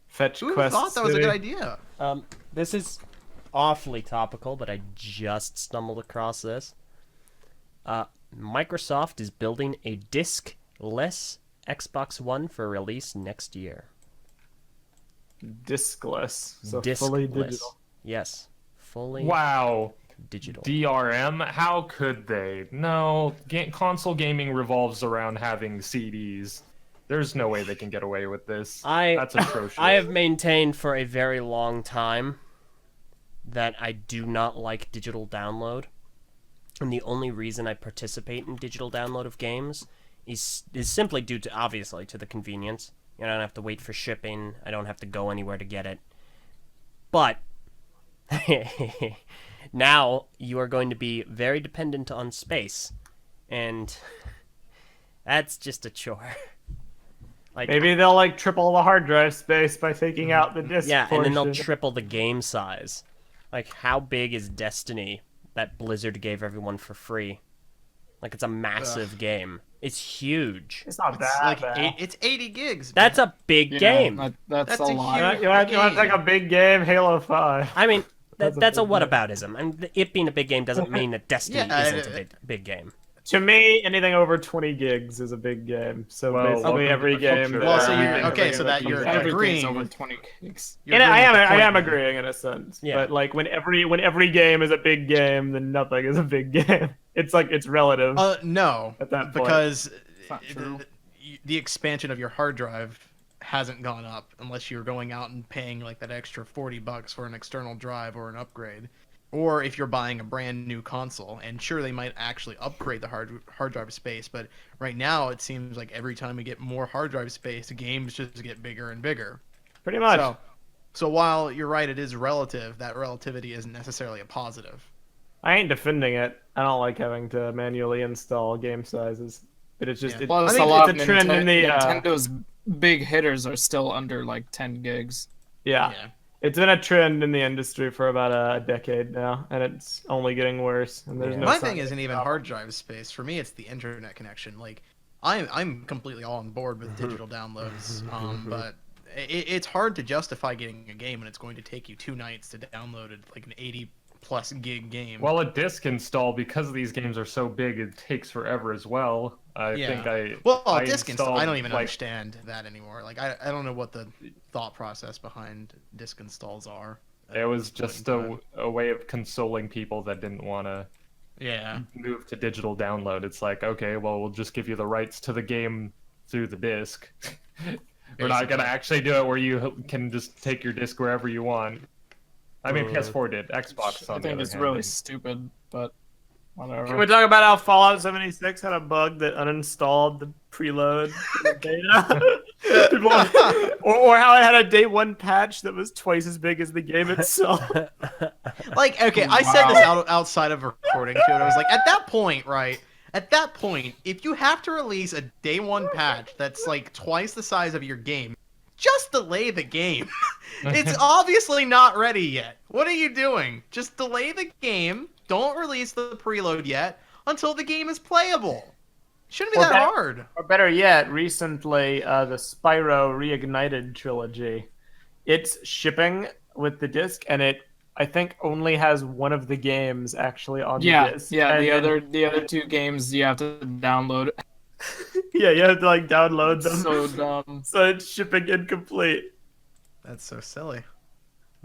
Fetch Who Quest thought that was a City. good idea? This is awfully topical, but I just stumbled across this. Microsoft is building a disc-less Xbox One for release next year. Discless, so Disc-less. fully digital. Yes, fully Wow. digital. DRM? How could they? No, console gaming revolves around having CDs. There's no way they can get away with this. That's atrocious. I have maintained for a very long time that I do not like digital download. And the only reason I participate in digital download of games is simply due to, obviously, to the convenience. You know, I don't have to wait for shipping. I don't have to go anywhere to get it. But now you are going to be very dependent on space. And that's just a chore. Like, Maybe they'll like triple the hard drive space by taking out the disc yeah, and then they'll portion. triple the game size. Like, how big is Destiny that Blizzard gave everyone for free? Like, it's a massive game. It's huge. It's not It's that like bad. it's 80 gigs. That's man. a big Yeah, game. That's a a lot. huge- You want to take a big game, Halo 5. I mean, That's a that's a big game. whataboutism. And it being a big game doesn't mean that Destiny Yeah, isn't a big game. To me, anything over 20 gigs is a big game. So Well, basically, welcome every to the game. culture. Well, so every you're game okay. So that comes you're out. Everything's agreeing. over 20 gigs. You're And I agreeing with the am point. agreeing in a sense. Yeah. But like when every game is a big game, then nothing is a big game. It's like it's relative. No, At that point. because not true. the expansion of your hard drive hasn't gone up unless you're going out and paying like that extra $40 for an external drive or an upgrade, or if you're buying a brand new console. And sure, they might actually upgrade the hard drive space, but right now it seems like every time we get more hard drive space, games just get bigger and bigger. Pretty much. So while you're right, it is relative. That relativity isn't necessarily a positive. I ain't defending it. I don't like having to manually install game sizes. But it's just Yeah. I Plus, think a lot it's of a trend in the Nintendo's big hitters are still under like 10 gigs. yeah. It's been a trend in the industry for about a decade now, and it's only getting worse. And there's Yeah. no My sign thing of isn't even stopping. hard drive space. For me, it's the internet connection. Like, I'm completely all on board with digital downloads, but it's hard to justify getting a game when it's going to take you 2 nights to download it, like an 80+ gig game. Well, a disk install, because these games are so big, it takes forever as well. I Disk install. I don't even like, understand that anymore. Like, I don't know what the thought process behind disk installs are. It was just a way of consoling people that didn't want to Yeah. move to digital download. It's like, okay, well, we'll just give you the rights to the game through the disc. We're not going to actually do it where you can just take your disc wherever you want. I mean, PS4 did. Xbox, I on the think other it's hand, really didn't. stupid, but whatever. Can we talk about how Fallout 76 had a bug that uninstalled the preload data? People, or how it had a day one patch that was twice as big as the game itself. Like, okay, I said this outside of recording too, and I was like, at that point, right? At that point, if you have to release a day one patch that's like twice the size of your game, just delay the game. It's obviously not ready yet. What are you doing? Just delay the game. don't release the preload yet until the game is playable. Shouldn't be Or that bet- hard. Or better yet, recently the Spyro Reignited trilogy, it's shipping with the disc, and it I think only has one of the games actually on the disc. Yeah. And then- The other two games you have to download. yeah, you have to like download them. So dumb. So it's shipping incomplete. That's so silly.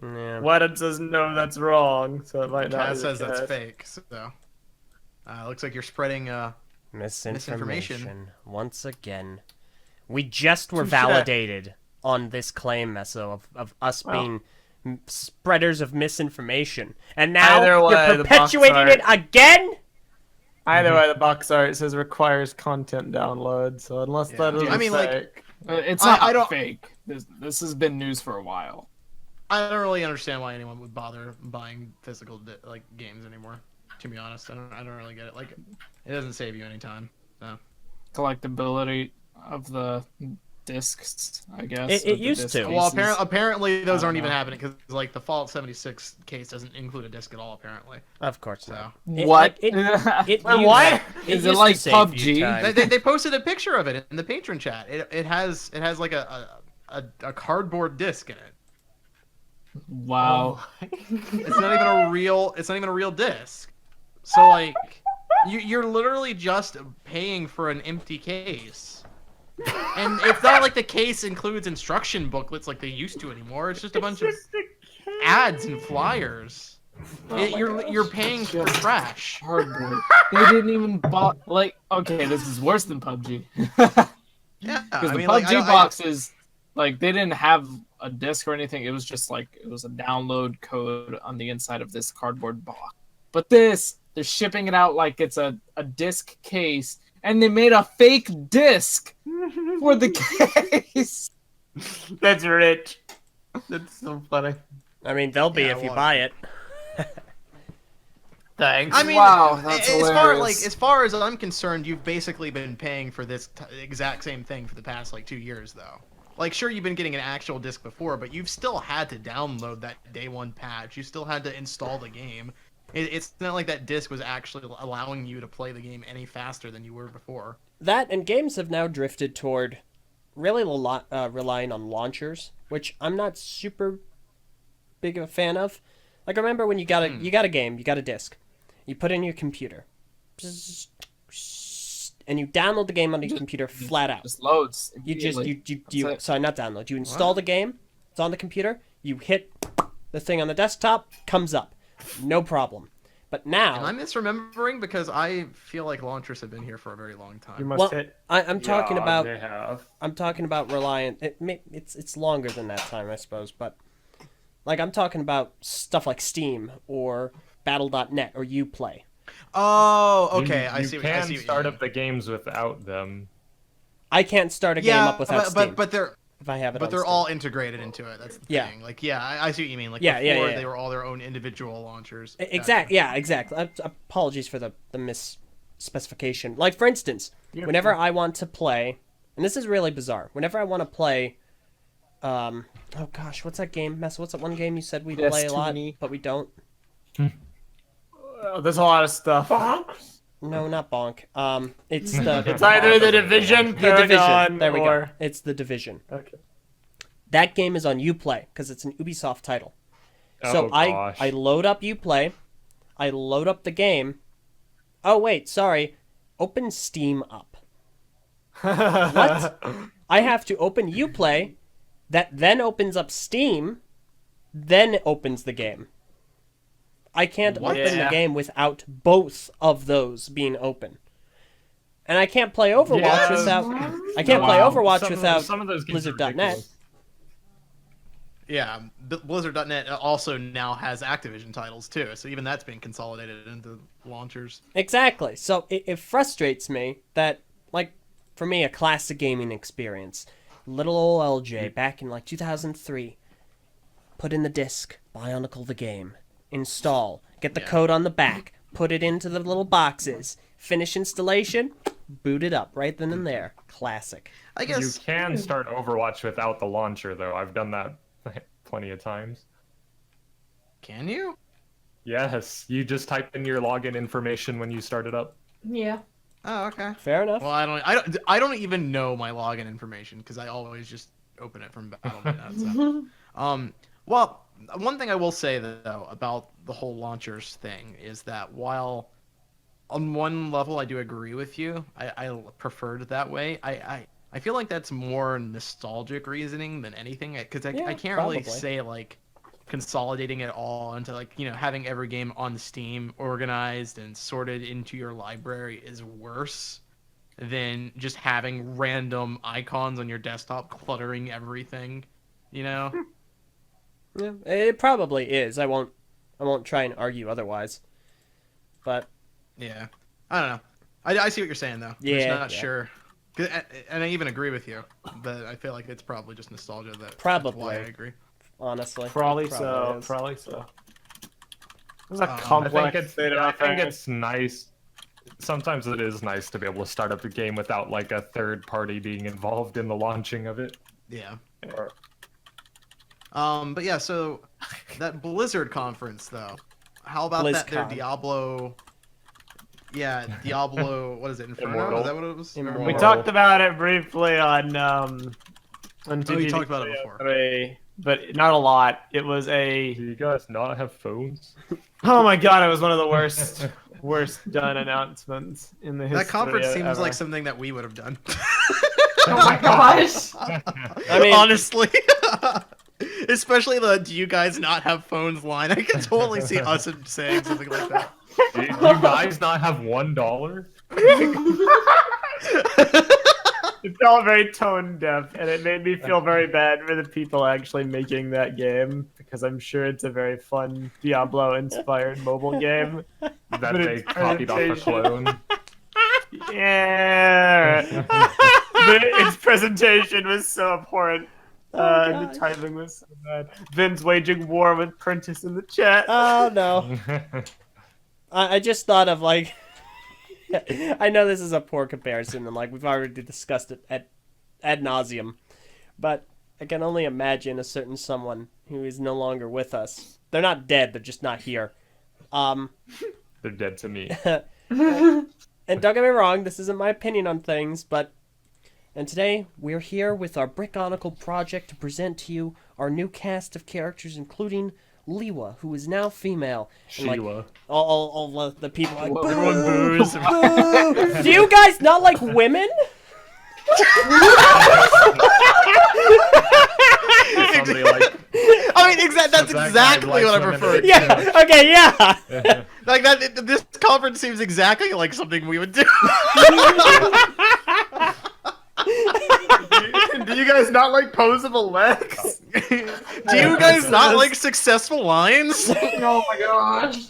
Yeah. Wadden says no, that's wrong. So it might not. Cat be the says that's case. fake. So, looks like you're spreading. Misinformation once again. We just were Touche. validated on this claim, Meso, of us being spreaders of misinformation, and now Either way, you're the box perpetuating art- it again. Either way, the box art says requires content download. So unless that is Dude, I mean, like, fake. It's I not don't- fake. This has been news for a while. I don't really understand why anyone would bother buying physical games anymore. To be honest, I don't really get it. Like, it doesn't save you any time. So. Collectability of the discs, I guess. It with the used disc to. Well, cases. apparently those I aren't don't even know. happening because like the Fallout 76 case doesn't include a disc at all. Apparently, Of course so not. What? It Wait, used- Is it used to like save you PUBG? time. they posted a picture of it in the patron chat. It has like a cardboard disc in it. Wow. It's not even a real disc. So like, you're literally just paying for an empty case. And it's not like the case includes instruction booklets like they used to anymore. It's just a bunch of ads and flyers. You're paying for trash. Cardboard. They didn't even okay, this is worse than PUBG. Yeah, Because I the mean, PUBG like, I- boxes, like, they didn't have a disc or anything. It was just like, it was a download code on the inside of this cardboard box. But this, they're shipping it out like it's a disc case, and they made a fake disc for the case. That's rich. That's so funny. I mean, they'll be Yeah, if you well- buy it. Thanks. I mean, Wow, that's as far as I'm concerned, you've basically been paying for this exact same thing for the past like 2 years, though. Like, sure, you've been getting an actual disc before, but you've still had to download that day one patch. You still had to install the game. It's not like that disc was actually allowing you to play the game any faster than you were before. That and games have now drifted toward really relying on launchers, which I'm not super big of a fan of. Like, I remember when you got a game, you got a disc, you put it in your computer, and you download the game on your computer flat out. Just loads. You just immediately. you That's it. sorry, not download. You install the game. It's on the computer. You hit the thing on the desktop. Comes up, no problem. But Am now I misremembering? Because I feel like launchers have been here for a very long You time. must well, hit. I'm talking Yeah, about They have. Reliant. It's longer than that time, I suppose, but like I'm talking about stuff like Steam or Battle.net or Uplay. Oh, okay. You I see. can I see what start you up the games without them. I can't start a game up without Steam but they're if I have it. but on they're Steam. all integrated into it. That's the Yeah. thing. Like, yeah, I see what you mean. Like, Yeah, before yeah. they were all their own individual launchers. Exactly. Yeah, exactly. Apologies for the misspecification. Like, for instance, whenever I want to play, and this is really bizarre. Whenever I want to play, oh gosh, what's that game? Mess. What's that one game you said we play a lot, Destiny. but we don't? There's a lot of stuff. No, not Bonk. It's the It's either the Division, The Division. Paragon, There we or... go. It's the Division. Okay. That game is on Uplay because it's an Ubisoft title. So Oh, gosh. I load up Uplay, I load up the game. Oh wait, sorry. Open Steam up. What? I have to open Uplay, that then opens up Steam, then opens the game. I can't What? open the Yeah. game without both of those being open. And I can't play Overwatch Yeah. without I can't play Wow. Overwatch Some of- without some of those games are Blizzard.net. ridiculous. Yeah, Blizzard.net also now has Activision titles too, so even that's been consolidated into launchers. Exactly. So it frustrates me that, like, for me, a classic gaming experience, little old Eljay back in like 2003, put in the disc, Bionicle the game, install, get the code on the back, put it into the little boxes, finish installation, boot it up right then and there. Classic. I You guess can start Overwatch without the launcher, though. I've done that plenty of times. can you? Yes, you just type in your login information when you start it up. Yeah. Oh, okay. Fair enough. Well, I don't even know my login information because I always just open it from Battle.net. So. Well, one thing I will say though about the whole launchers thing is that while on one level I do agree with you, I preferred it that way. I feel like that's more nostalgic reasoning than anything because I can't really probably. say like consolidating it all into like having every game on Steam organized and sorted into your library is worse than just having random icons on your desktop cluttering everything. Yeah, it probably is. I won't try and argue otherwise. But Yeah, I don't know. I see what you're saying though. I'm just Yeah, not yeah. sure. And I even agree with you, but I feel like it's probably just nostalgia that's Probably. why I agree. honestly, Probably it so. is. Probably so. It's a I I complex think it's state of I think affairs. it's nice. Sometimes it is nice to be able to start up a game without like a third party being involved in the launching of it. Yeah. Or, But yeah, so that Blizzard conference though, how about that? Their BlizzCon. Diablo. Yeah, Diablo. What is it? Inferno? Immortal. Is that what it was? Immortal. We Moral. talked about it briefly on Oh, you TTV talked about it before. Crew, but not a lot. It was do a you guys not have phones? oh my god, it was one of the worst done announcements in the history. That conference seems ever. like something that we would have done. Oh my gosh. I mean, Honestly. Especially the "Do you guys not have phones?" line. I can totally see us saying something like that. Do you guys not have $1? It felt very tone deaf, and it made me feel very bad for the people actually making that game because I'm sure it's a very fun Diablo-inspired mobile game. That But they its copied off a presentation- clone. Yeah, but its presentation was so abhorrent. And gosh. the timing was so bad. Vin's waging war with Prentice in the chat. oh no. I just thought of like I know this is a poor comparison and like we've already discussed it ad nauseum, but I can only imagine a certain someone who is no longer with us. They're not dead, they're just not here. They're dead to me. And don't get me wrong, this isn't my opinion on things, but and today we're here with our Brickonicle project to present to you our new cast of characters, including Liwa, who is now female. And, like, Sheila. all the people like, boo, Everyone boos. boo. Do you guys not like women? Somebody like I mean, that's that guy exactly likes what I women prefer. and- Yeah. Okay. Yeah. Like that. This conference seems exactly like something we would do. Do you guys not like posable legs? Do you guys not like successful lines? Oh my gosh.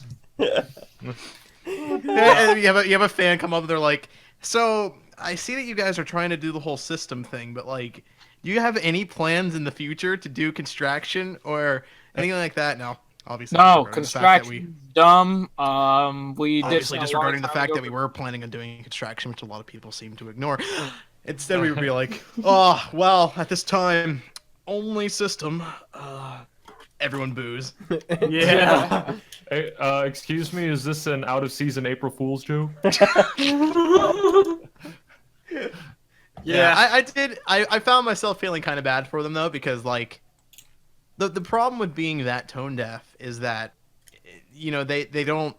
And you have a fan come up and they're like, "So I see that you guys are trying to do the whole system thing, but like, do you have any plans in the future to do construction or anything like that?" No, obviously. No, disregarding the fact that construction dumb. We did Obviously, some a long disregarding the time fact ago, that we were planning on doing construction, which a lot of people seem to ignore. Instead, we would be like, "Oh, well, at this time, only system." Everyone boos. Yeah. Hey, excuse me, is this an out of season April Fool's joke? Yeah, I did. I found myself feeling kind of bad for them though, because like, the problem with being that tone deaf is that, they don't.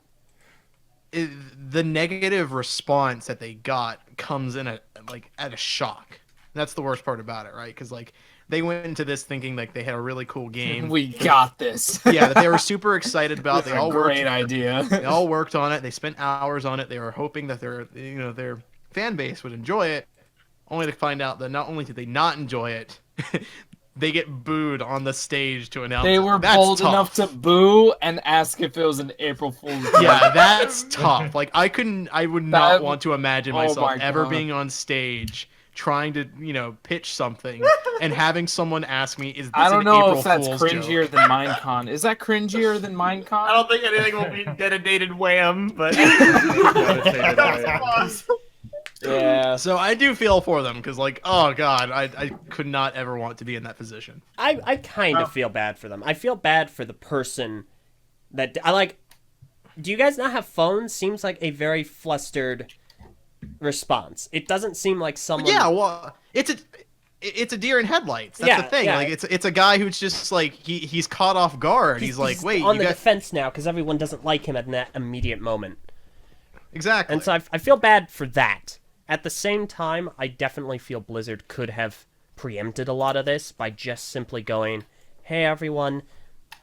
The negative response that they got comes in at a shock. That's the worst part about it, right? Because like they went into this thinking like they had a really cool game. We got this. Yeah, that they were super excited about. They all Great worked. idea. They all worked on it. They spent hours on it. They were hoping that their fan base would enjoy it, only to find out that not only did they not enjoy it, they get booed on the stage to announce. They were That's bold tough. enough to boo and ask if it was an April Fool's joke. Yeah, that's tough. Like I would not That- want to imagine oh myself my ever God. being on stage trying to pitch something and having someone ask me, "Is this I don't an know April if that's Fool's cringier joke?" than Minecon. Is that cringier than Minecon? I don't think anything will be dedicated wham, but Meditated away. Yeah. So I do feel for them because, like, oh god, I could not ever want to be in that position. I kind of feel bad for them. I feel bad for the person that I like. Do you guys not have phones? Seems like a very flustered response. It doesn't seem like someone. Yeah, well, it's a deer in headlights. That's Yeah, the thing. yeah. Like it's a guy who's just like he's caught off guard. He's like, wait, on you the got defense now because everyone doesn't like him in that immediate moment. exactly. And so I feel bad for that. At the same time, I definitely feel Blizzard could have preempted a lot of this by just simply going, hey, everyone,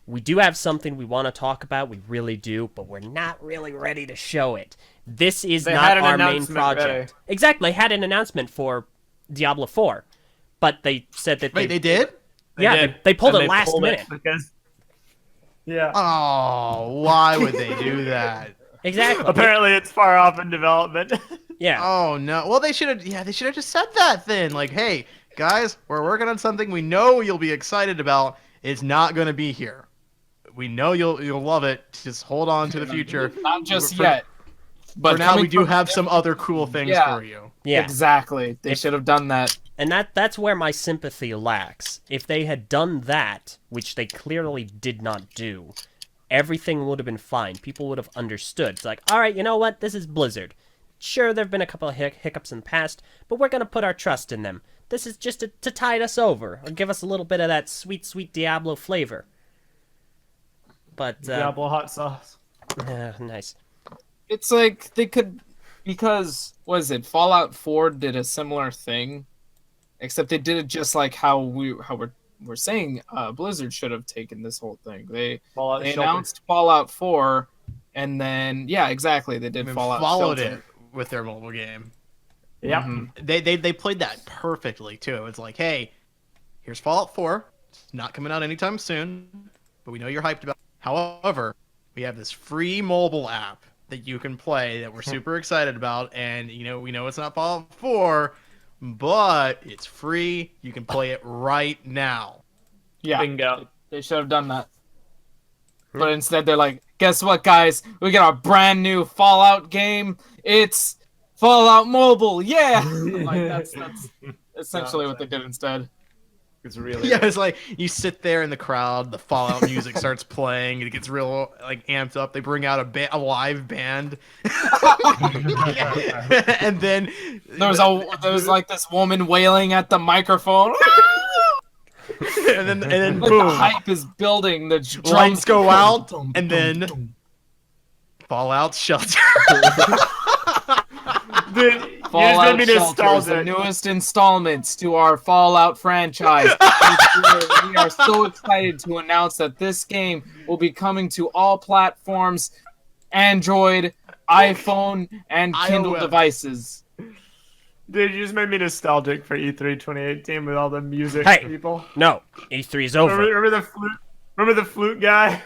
we do have something we want to talk about, we really do, but we're not really ready to show it. This is They not had an our main announcement project. ready. Exactly, had an announcement for Diablo 4, but they said that Wait, they did? they pulled And it they last pulled minute. because yeah. Oh, why would they do that? Exactly. Apparently, it's far off in development. Yeah. Oh no. Well, they should have. Yeah, they should have just said that then. Like, hey, guys, we're working on something we know you'll be excited about. It's not going to be here. We know you'll love it. Just hold on to the future. Not just For- yet. But For now, coming we do from- have some other cool things Yeah. for you. Yeah. Exactly. They should have done that. And that's where my sympathy lacks. If they had done that, which they clearly did not do, everything would have been fine. People would have understood. It's like, all right, you know what? This is Blizzard. Sure, there have been a couple of hiccups in the past, but we're going to put our trust in them. This is just to tide us over, or give us a little bit of that sweet, sweet Diablo flavor. But, Diablo hot sauce. nice. It's like they could, because what is it? Fallout 4 did a similar thing, except they did it just like how we're saying Blizzard should have taken this whole thing. They announced Fallout 4, and then yeah, exactly, they did And Fallout followed Shelter. it with their mobile game. Yep. Mhm. They played that perfectly too. It's like, hey, here's Fallout 4. It's not coming out anytime soon, but we know you're hyped about it. However, we have this free mobile app that you can play that we're super excited about, and we know it's not Fallout 4, but it's free. You can play it right now. Yeah, Bingo. they should have done that. But instead, they're like, guess what, guys? We got a brand new Fallout game. It's Fallout Mobile. Yeah. Like that's essentially what they did instead. It's really Yeah, it's like you sit there in the crowd, the Fallout music starts playing, it gets real like amped up. They bring out a live band, and then There was like this woman wailing at the microphone. and then Like boom, the hype is building. The drums lights go out, and then Fallout Shelter. Dude, you just Fallout made me Shelter is the nostalgic. newest installments to our Fallout franchise. We are so excited to announce that this game will be coming to all platforms, Android, iPhone, and Kindle iOS. devices. Dude, you just made me nostalgic for E3 2018 with all the music Hey. people. No, E3 is over. Remember the flute? Remember the flute guy?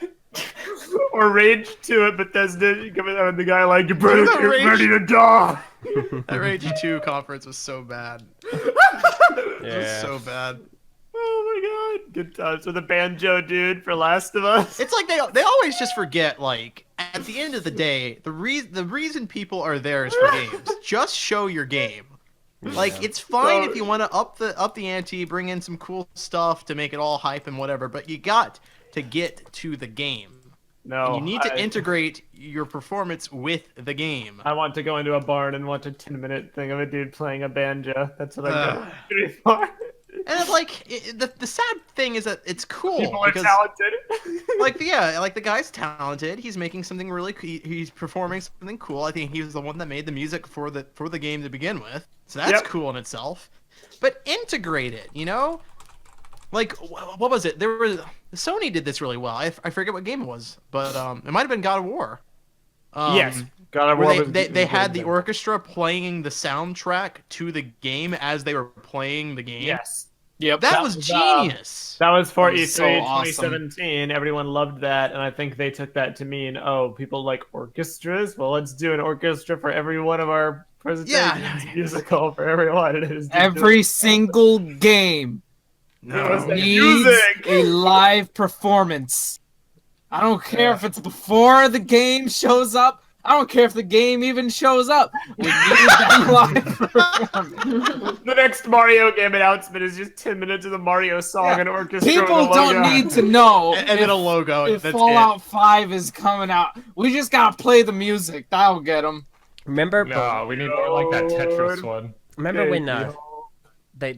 Or Rage to it, Bethesda coming out and the guy like, you're ready, Remember you're Rage? ready to die. That Rage 2 conference was so bad. It was Yeah. so bad. Oh my god, good times with the banjo dude for Last of Us. It's like they always just forget, like, at the end of the day, the reason people are there is for games. Just show your game. Like, it's fine if you want to up the ante, bring in some cool stuff to make it all hype and whatever, but you got to get to the game. No, And you need to integrate your performance with the game. I want to go into a barn and watch a 10-minute thing of a dude playing a banjo. That's what I go for. And it's like the sad thing is that it's cool People are because talented. like the guy's talented. He's making something really. He's performing something cool. I think he was the one that made the music for the game to begin with. So that's Yep. cool in itself. But integrate it, you know. Like what was it? There was Sony did this really well. I forget what game it was, but it might have been God of War. Yes, God of War. Where was they had the good. orchestra playing the soundtrack to the game as they were playing the game. Yes. Yep. That was was, genius. That was for That was E3 so awesome. 2017. Everyone loved that, and I think they took that to mean, oh, people like orchestras. Well, let's do an orchestra for every one of our presentations. Yeah. Musical for everyone. And it is Every single game No. needs Music. a live performance. I don't care if it's before the game shows up I don't care if the game even shows up. We need that live performance. The next Mario game announcement is just 10 minutes of the Mario song and orchestra. People with a don't logo. need to know And then a logo. if That's Fallout 5 is coming out. We just gotta play the music. That'll get them. Remember? No, we need more like that Tetris one. Remember Okay, when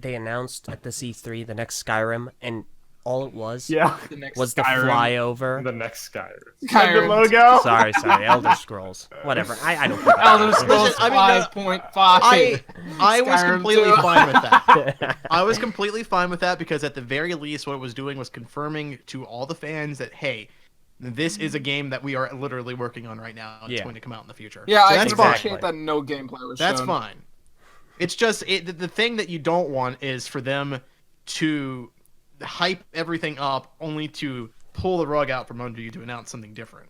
they announced at this E3 the next Skyrim, and all it was Yeah. The next was the Skyrim. flyover. The next Skyrim. And the Skyrim. logo. Sorry, Elder Scrolls. Whatever. I don't care. Elder Scrolls I mean, 5.5. I was Skyrim completely 2. fine with that. I was completely fine with that because at the very least, what it was doing was confirming to all the fans that hey, this is a game that we are literally working on right now. And It's Yeah. going to come out in the future. Yeah, So I that's can fine. appreciate that no gameplay was That's shown. fine. It's just the thing that you don't want is for them to hype everything up only to pull the rug out from under you to announce something different.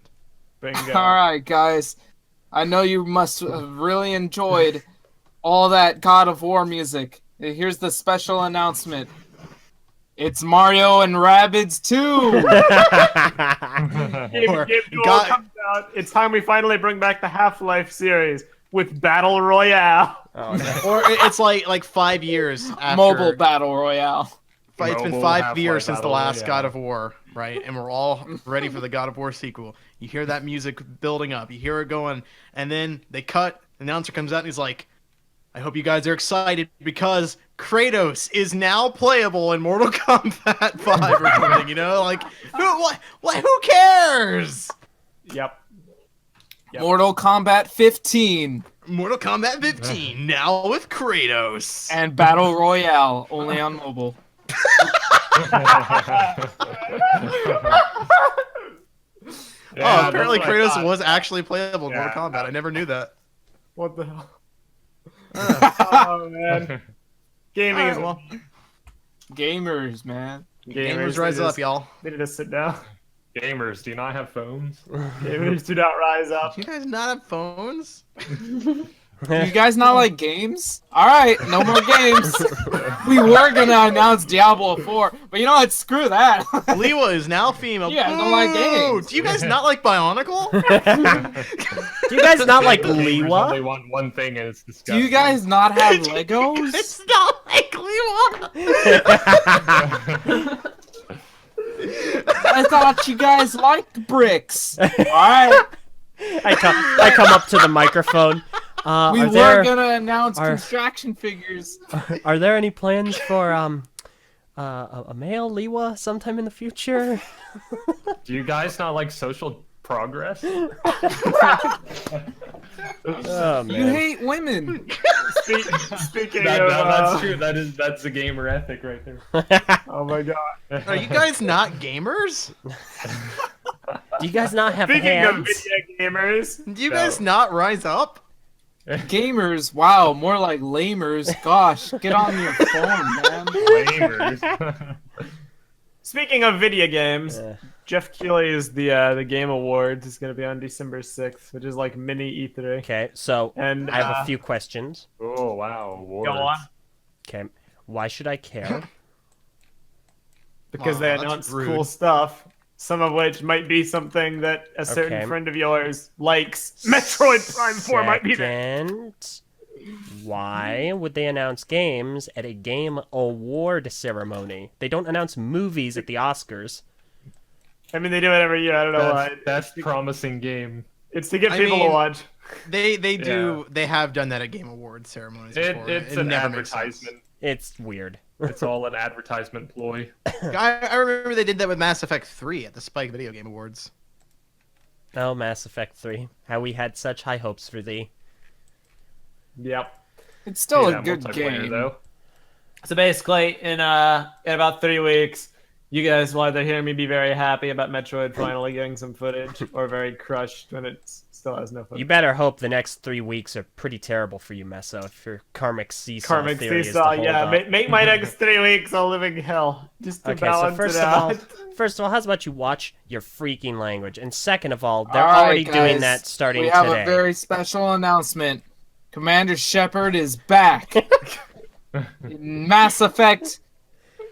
Bingo. All right, guys. I know you must have really enjoyed all that God of War music. Here's the special announcement. It's Mario and Rabbids 2! Or Game Duel God- comes out. It's time we finally bring back the Half-Life series with Battle Royale. Oh, no. Or it's like 5 years after Mobile Battle Royale. It's been Mobile 5 Half-Life years since the Battle last Royale. God of War, right? And we're all ready for the God of War sequel. You hear that music building up, you hear it going, and then they cut. The announcer comes out and he's like, "I hope you guys are excited because Kratos is now playable in Mortal Kombat 5 or something." You know, like who cares? Yep. Yep. Mortal Kombat 15 Mortal Kombat 15 now with Kratos. and Battle Royale only on mobile. Oh, apparently that's what I Kratos thought. was actually playable in Yeah. Mortal Kombat. I never knew that. What the hell? Oh man. Gaming is Alright, well, Gamers, man. gamers rise they up, just- y'all. They need to sit down. Gamers, do you not have phones? Gamers do not rise up. Do you guys not have phones? Do you guys not like games? Alright, no more games. We were gonna announce Diablo 4, but you know what? Screw that. Liwa is now female. Yeah, I don't like Boo! games. Do you guys not like Bionicle? Do you guys not like Gamers only Liwa? want one thing and it's Do disgusting. you guys not have Legos? It's not like Liwa. I thought you guys liked bricks. Alright. I come up to the microphone. We Are were there gonna announce are- construction figures. are there any plans for a male Liwa sometime in the future? Do you guys not like social progress? Oh You man. hate women. Speaking That, of, that's true. That's a gamer ethic right there. oh my god. Are you guys not gamers? Do you guys not have Speaking of hands? video gamers, Do you guys not rise up? Gamers, wow, more like lamers. Gosh, get on your phone, man. Gamers. speaking of video games, Yeah. Jeff Keighley's the Game Awards is going to be on December 6th, which is like mini E3. Okay, so And I have a few questions. Oh wow. Awards. Go on. Okay, why should I care? Because Wow, they that's announced rude. cool stuff, some of which might be something that a certain Okay. friend of yours likes. Metroid Prime 4 might be there. Second, why would they announce games at a game award ceremony? They don't announce movies at the Oscars. I mean, they do it every year. I don't know why. That's promising game. It's to get I people to mean, watch. They do. They have done that at Game Awards ceremonies before. It's It an never makes sense. advertisement. It's weird. It's all an advertisement ploy. I remember they did that with Mass Effect 3 at the Spike Video Game Awards. Oh, Mass Effect 3. How we had such high hopes for thee. Yep. It's still Yeah, a good multiplayer, game. though. So basically, in about 3 weeks, you guys will either hear me be very happy about Metroid finally getting some footage, or very crushed when it still has no footage. You better hope the next 3 weeks are pretty terrible for you, Meso, if your karmic seesaw Karmic theory is to seesaw, hold yeah. up. Make my next 3 weeks a living hell, just to Okay, so balance first it of out. first of all, how's about you watch your freaking language? And second of all, they're All right, already doing guys, that starting We have today. a very special announcement. Commander Shepard is back. In Mass Effect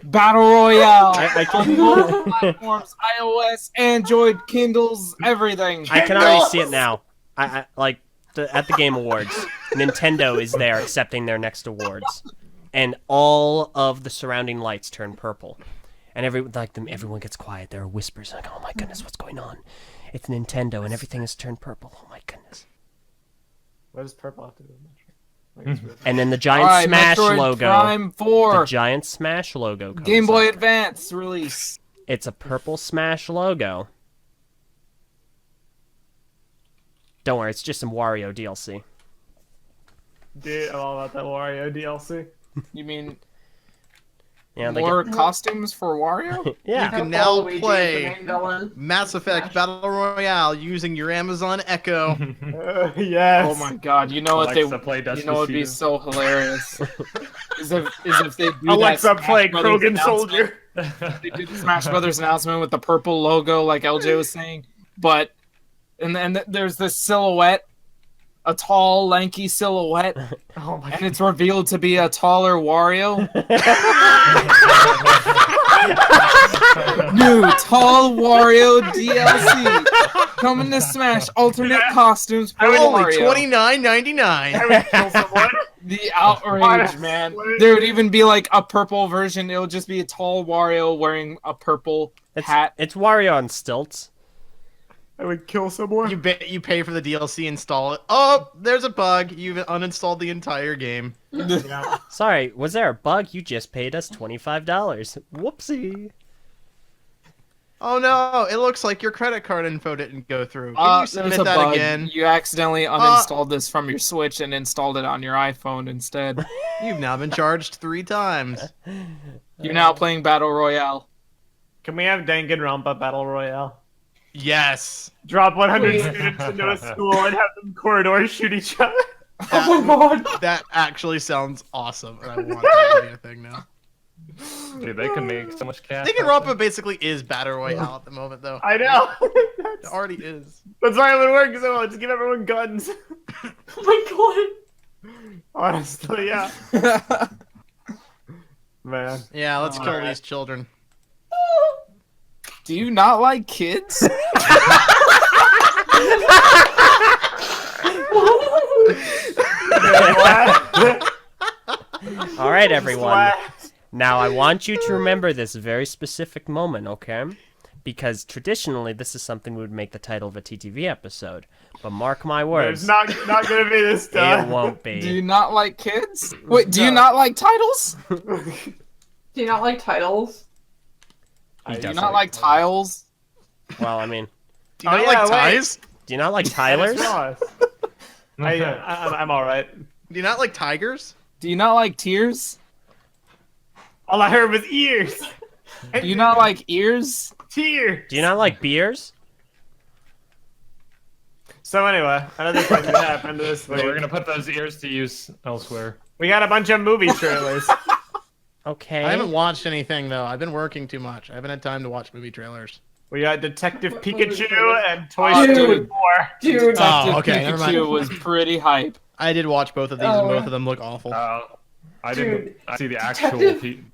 Battle Royale I on can- multiple platforms, iOS, Android, Kindles, everything. I can already see it now. At the Game Awards, Nintendo is there accepting their next awards, and all of the surrounding lights turn purple, and everyone gets quiet. There are whispers like, "Oh my goodness, what's going on?" It's Nintendo, and everything has turned purple. Oh my goodness! What does Prpl have to do with Metroid? And then the giant All right, Smash Metroid logo. Prime 4. The giant Smash logo comes Game Boy up. Advance release. It's a purple Smash logo. Don't worry, it's just some Wario DLC. Dude, I'm all about that Wario DLC. You mean Yeah, they more costumes for Wario? yeah. You can now Luigi is the play main villain. Mass Effect Smash. Battle Royale using your Amazon Echo. Yes. Oh my god! You know what Alexa, play you know what'd be Despacito. so hilarious is if they do Alexa, that Smash play Brothers Krogan announcement. Soldier. They do the Smash Brothers announcement with the purple logo, like LJ was saying, but and then there's this silhouette, a tall, lanky silhouette, Oh my and it's revealed to be a taller Wario. New tall Wario DLC coming to Smash. Alternate costumes for Only Wario. $29.99. Kill someone. The outrage, man. There would even be like a purple version. It would just be a tall Wario wearing a purple hat. It's Wario on stilts. I would kill someone. You pay for the DLC, install it. Oh, there's a bug. You've uninstalled the entire game. Yeah. Sorry, was there a bug? You just paid us $25. Whoopsie. Oh no, it looks like your credit card info didn't go through. Can you There's submit a that bug. again? You accidentally uninstalled this from your Switch and installed it on your iPhone instead. You've now been charged 3 times. You're now playing Battle Royale. Can we have Danganronpa Battle Royale? Yes. Drop 100 Please. students into a school and have them corridors shoot each other. Oh my god. That actually sounds awesome, and I want that to be a thing now. Dude, they can make so much cash. Danganronpa basically is Battle Royale at the moment, though. I know. It already is. That's why it would work so well. Just give everyone guns. Oh my Honestly, yeah. Man. Yeah, let's kill Alright. these children. Do you not like kids? All right, everyone. Now, I want you to remember this very specific moment, okay? Because traditionally, this is something we would make the title of a TTV episode. But mark my words, It's not gonna be this it time. won't Do you be. not like kids? Wait, do you not like titles? Do you not like titles? He Do you doesn't. not like tiles? Well, I mean, Do you Oh, not yeah, like wait. ties? do you not like Tyler's? I'm all right. Do you not like tigers? Do you not like tears? All I heard was ears. Do you not like ears? Tears. Do you not like beers? So anyway, another thing that happened this week. We're gonna put those ears to use elsewhere. We got a bunch of movie trailers. Okay. I haven't watched anything, though. I've been working too much. I haven't had time to watch movie trailers. We got Detective What Pikachu movie trailers? and Toy Oh, Story dude. 4. Dude. Detective okay, never mind. Pikachu was pretty hype. I did watch both of these, and both of them look awful. I Dude, didn't see the actual. Detective-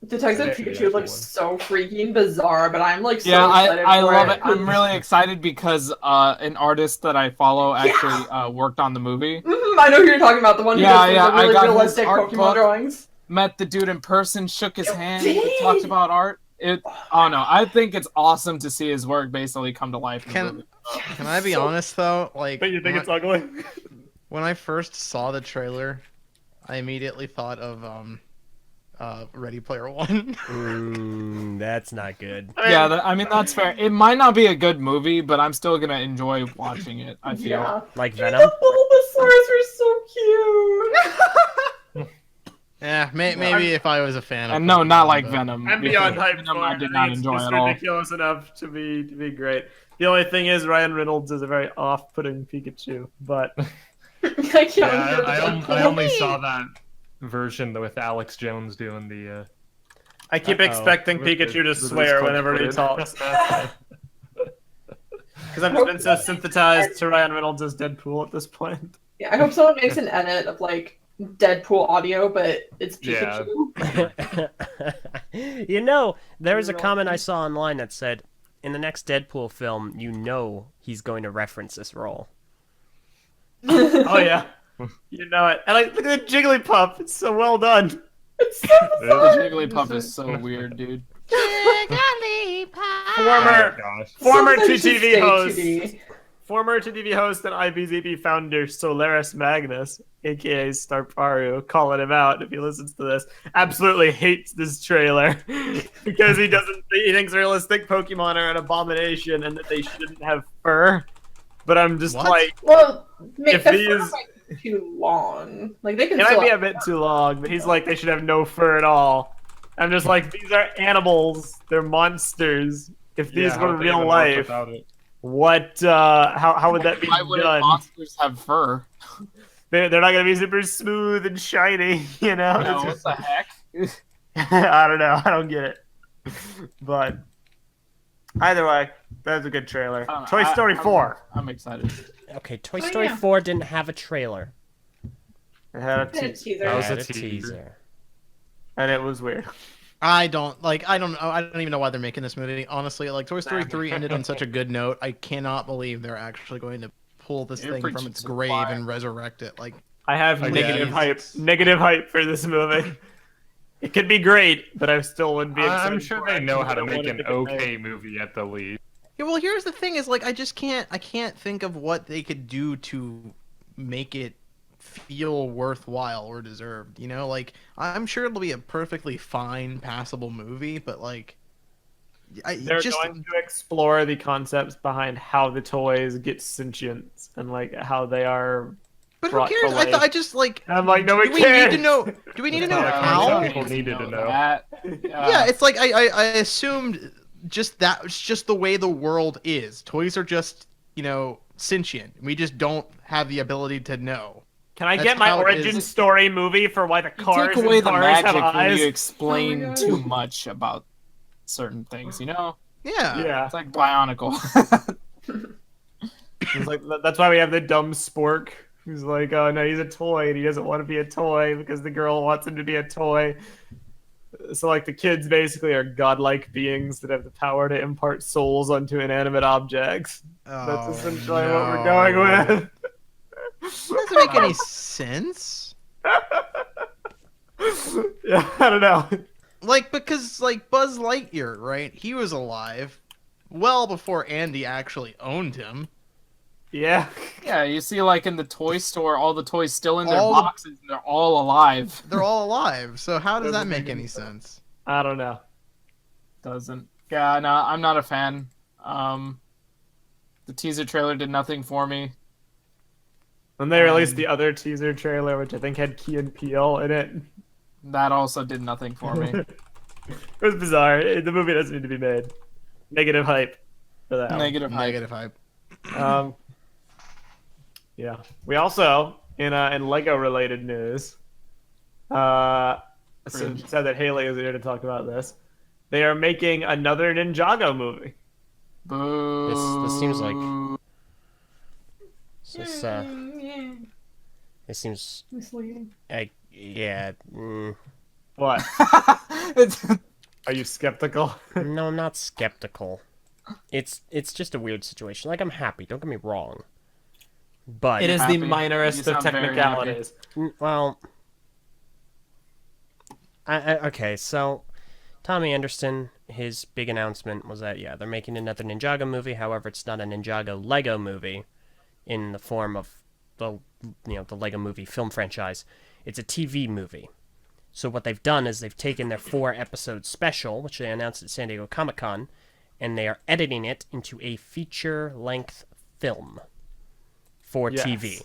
Detective Yeah, Pikachu yeah, looks one. so freaking bizarre, but I'm like so Yeah, excited I for love it. it. I'm really excited because an artist that I follow actually worked on the movie. I know who you're talking about, the one who Yeah, does yeah, the I really got his realistic art Pokemon book. drawings. Met the dude in person, shook his hand, did? talked about art. Oh no, I think it's awesome to see his work basically come to life. In the Can- movie. Can I be honest, though? Like, But you think when it's ugly? when I first saw the trailer, I immediately thought of Ready Player One. That's not good. Yeah, I mean that's fair. It might not be a good movie, but I'm still gonna enjoy watching it. I feel. Yeah. Like The Venom? Bulbasaurs are so cute. Yeah, maybe if I was a fan. And of no, not Pokemon, like but- Venom. I'm beyond Because hyped Venom for it. I did not enjoy it's at all. ridiculous enough to be great. The only thing is Ryan Reynolds is a very off-putting Pikachu, but I can't Yeah, do I only saw that version with Alex Jones doing the. I keep Uh-oh. expecting with Pikachu to the swear Discord whenever he footage. talks. Because I've been so sympathized to Ryan Reynolds as Deadpool at this point. Yeah, I hope someone makes an edit of like Deadpool audio, but it's Yeah. Pikachu. You know, there was a comment I saw online that said, in the next Deadpool film, you know he's going to reference this role. Oh yeah, you know it. And like, look at the Jigglypuff. It's so well done. It's so The fun. Jigglypuff is so weird, dude. Former Something should TTV stay host, 2D. former TTV host and IBZB founder Solaris Magnus, aka Starparu, calling him out if he listens to this. Absolutely hates this trailer because he thinks realistic Pokemon are an abomination and that they shouldn't have fur. But I'm just What? like, Well, If the these- fur might be too long. Like they can it still might be a bit too long, but he's like, they should have no fur at all. I'm just like, these are animals. They're monsters. If these how were would they real even work life, without it? what? How would that be Why wouldn't done? monsters have fur? They're not gonna be super smooth and shiny, you know? No, It's what just- the heck? I don't know. I don't get it. But either way, that was a good trailer. Toy Story 4. I'm excited. Okay, Toy Oh, Story yeah. 4 didn't have a trailer. It had a It's a tease, teaser. That was It had a a teaser. teaser. and it was weird. I don't know. I don't even know why they're making this movie. Honestly, like Toy Story 3 ended on such a good note. I cannot believe they're actually going to pull this You're thing from preaching its to the grave choir. and resurrect it. Like, I have I negative guess. hype. Negative hype for this movie. It could be great, but I still wouldn't be excited. I'm sure for they it know because how I to don't make want it an to get made. okay movie at the least. yeah. Well, here's the thing: is like I just can't. I can't think of what they could do to make it feel worthwhile or deserved. You know, like I'm sure it'll be a perfectly fine, passable movie, but like, They're going to explore the concepts behind how the toys get sentience and like how they are. But who brought to cares? life. I just like. And I'm like, no, Do we we can't. need to know? Do we need to know Yeah, how? some people needed to know. That. Yeah, it's like I assumed just that it's just the way the world is. Toys are just, sentient. We just don't have the ability to know. Can I That's get my how it origin is. story movie for why the You cars take away and the cars magic have when eyes? you Oh explain my God. too much about certain things. You know, Yeah. Yeah, it's like Bionicle. it's like that's why we have the dumb spork who's like, oh no, he's a toy and he doesn't want to be a toy because the girl wants him to be a toy. So like the kids basically are godlike beings that have the power to impart souls onto inanimate objects. That's essentially what we're going with. Doesn't make any sense. Yeah, I don't know. Like because Buzz Lightyear, right? He was alive well before Andy actually owned him. Yeah. Yeah, you see, like in the toy store, all the toys still in their All the- boxes, and they're all alive. They're all alive. So how does that Doesn't make make any any sense? I don't know. Doesn't. Yeah, no, I'm not a fan. The teaser trailer did nothing for me. When they released the other teaser trailer, which I think had Key and Peele in it, That also did nothing for me. it was bizarre. The movie doesn't need to be made. Negative hype for that. one. Negative hype. Negative hype. Yeah. We also, in Lego related news, said that Haley is here to talk about this. They are making another Ninjago movie. Boo. This seems like it seems Misleading. yeah. What? It's- Are you skeptical? No, I'm not skeptical. It's just a weird situation. Like I'm happy. Don't get me wrong. But It is happy. the You minorest of sound very technicalities. well, okay. So Tommy Anderson, his big announcement was that they're making another Ninjago movie. However, it's not a Ninjago Lego movie in the form of the the Lego movie film franchise. It's a TV movie. So what they've done is they've taken their 4-episode special, which they announced at San Diego Comic-Con, and they are editing it into a feature-length film for Yes. TV.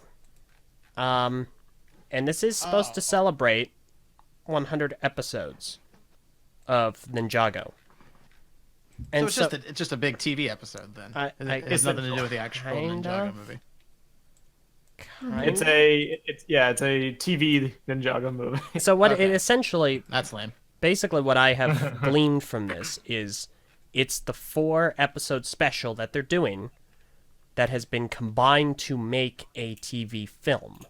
And this is supposed to celebrate 100 episodes of Ninjago. And So it's just a big TV episode then. It has nothing to do with the actual Kinda. Ninjago movie. It's a TV Ninjago movie. So what Okay. it essentially, That's lame. basically what I have gleaned from this is it's the 4-episode special that they're doing that has been combined to make a TV film.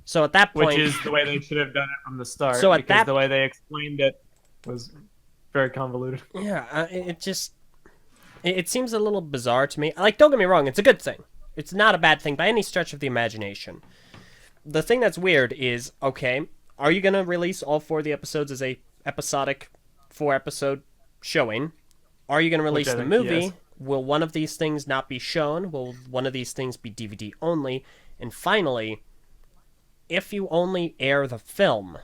So at that point, Which is the way they should have done it from the start. So at because that- the way they explained it was very convoluted. yeah, it just It seems a little bizarre to me. Like, don't get me wrong, it's a good thing. It's not a bad thing by any stretch of the imagination. The thing that's weird is, okay, are you going to release all 4 of the episodes as a episodic 4-episode showing? Are you going to release the movie? Yes. Will one of these things not be shown? Will one of these things be DVD only? And finally, if you only air the film,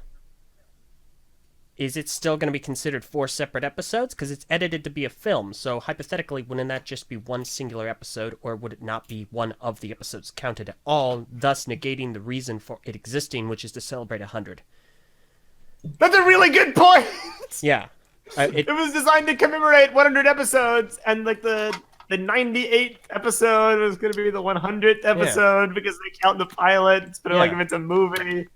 is it still going to be considered 4 separate episodes? Because it's edited to be a film, so hypothetically, wouldn't that just be one singular episode, or would it not be one of the episodes counted at all, thus negating the reason for it existing, which is to celebrate 100? That's a really good point. Yeah. It was designed to commemorate 100 episodes, and like the 98th episode was going to be the 100th episode because they count the pilots, but like if it's a movie.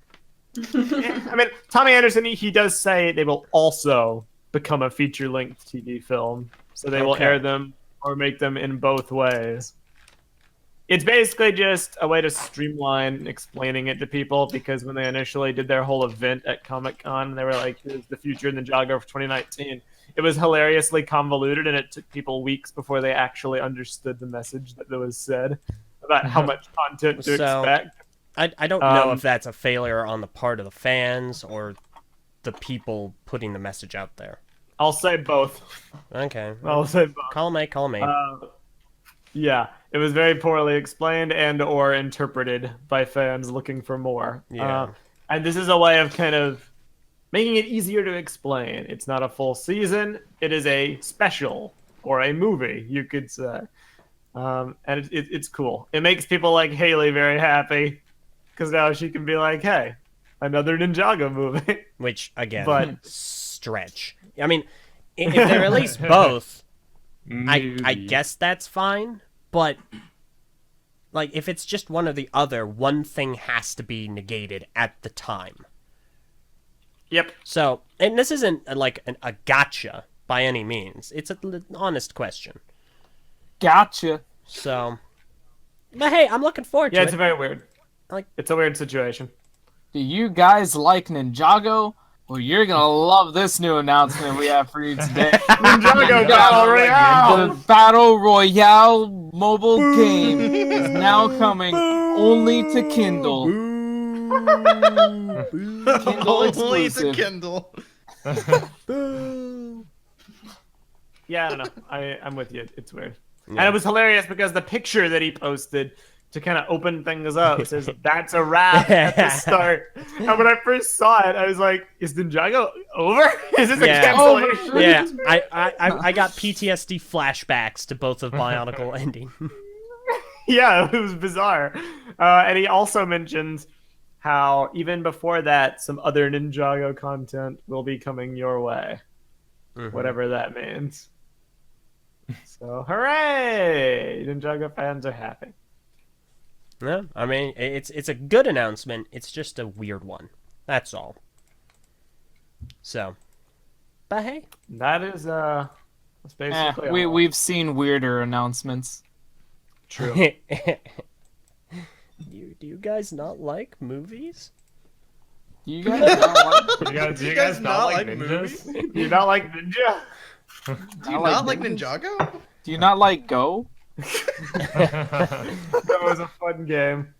I mean, Tommy Anderson, he does say they will also become a feature-length TV film, so they will air them or make them in both ways. It's basically just a way to streamline explaining it to people, because when they initially did their whole event at Comic-Con, they were like, here's the future of Ninjago for 2019. It was hilariously convoluted, and it took people weeks before they actually understood the message that was said about how much content to expect. I don't know if that's a failure on the part of the fans or the people putting the message out there. I'll say both. Okay. I'll say both. Column A. Yeah, it was very poorly explained and or interpreted by fans looking for more. Yeah. And this is a way of kind of making it easier to explain. It's not a full season. It is a special or a movie, you could say. And it's cool. It makes people like Haley very happy, because now she can be like, hey, another Ninjago movie. Which, again, But- stretch. I mean, if they release both, I guess that's fine. But, like, if it's just one or the other, one thing has to be negated at the time. Yep. So, and this isn't like a gotcha by any means. It's an honest question. Gotcha. So, but hey, I'm looking forward Yeah, to it's it. very weird. Like- It's a weird situation. Do you guys like Ninjago? Well, you're gonna love this new announcement we have for you today. Ninjago Battle Royale! The Battle Royale mobile game is now coming only to Kindle. Kindle Only to exclusive. Kindle. Yeah, I don't know. I'm with you. It's weird. And it was hilarious because the picture that he posted to kind of open things up says, that's a wrap at the start. And when I first saw it, I was like, is Ninjago over? Is this a cancellation? Yeah, I got PTSD flashbacks to both of Bionicle ending. Yeah, it was bizarre. And he also mentions how even before that, some other Ninjago content will be coming your way. Whatever that means. So, hooray! Ninjago fans are happy. Yeah, I mean, it's a good announcement. It's just a weird one. That's all. So, but hey. That is, that's basically all. We've seen weirder announcements. True. Do you guys not like movies? Do you guys not like? Do you guys not like ninjas? Do you not like Ninja? Do you not like Ninjago? Do you not like Go? That was a fun game.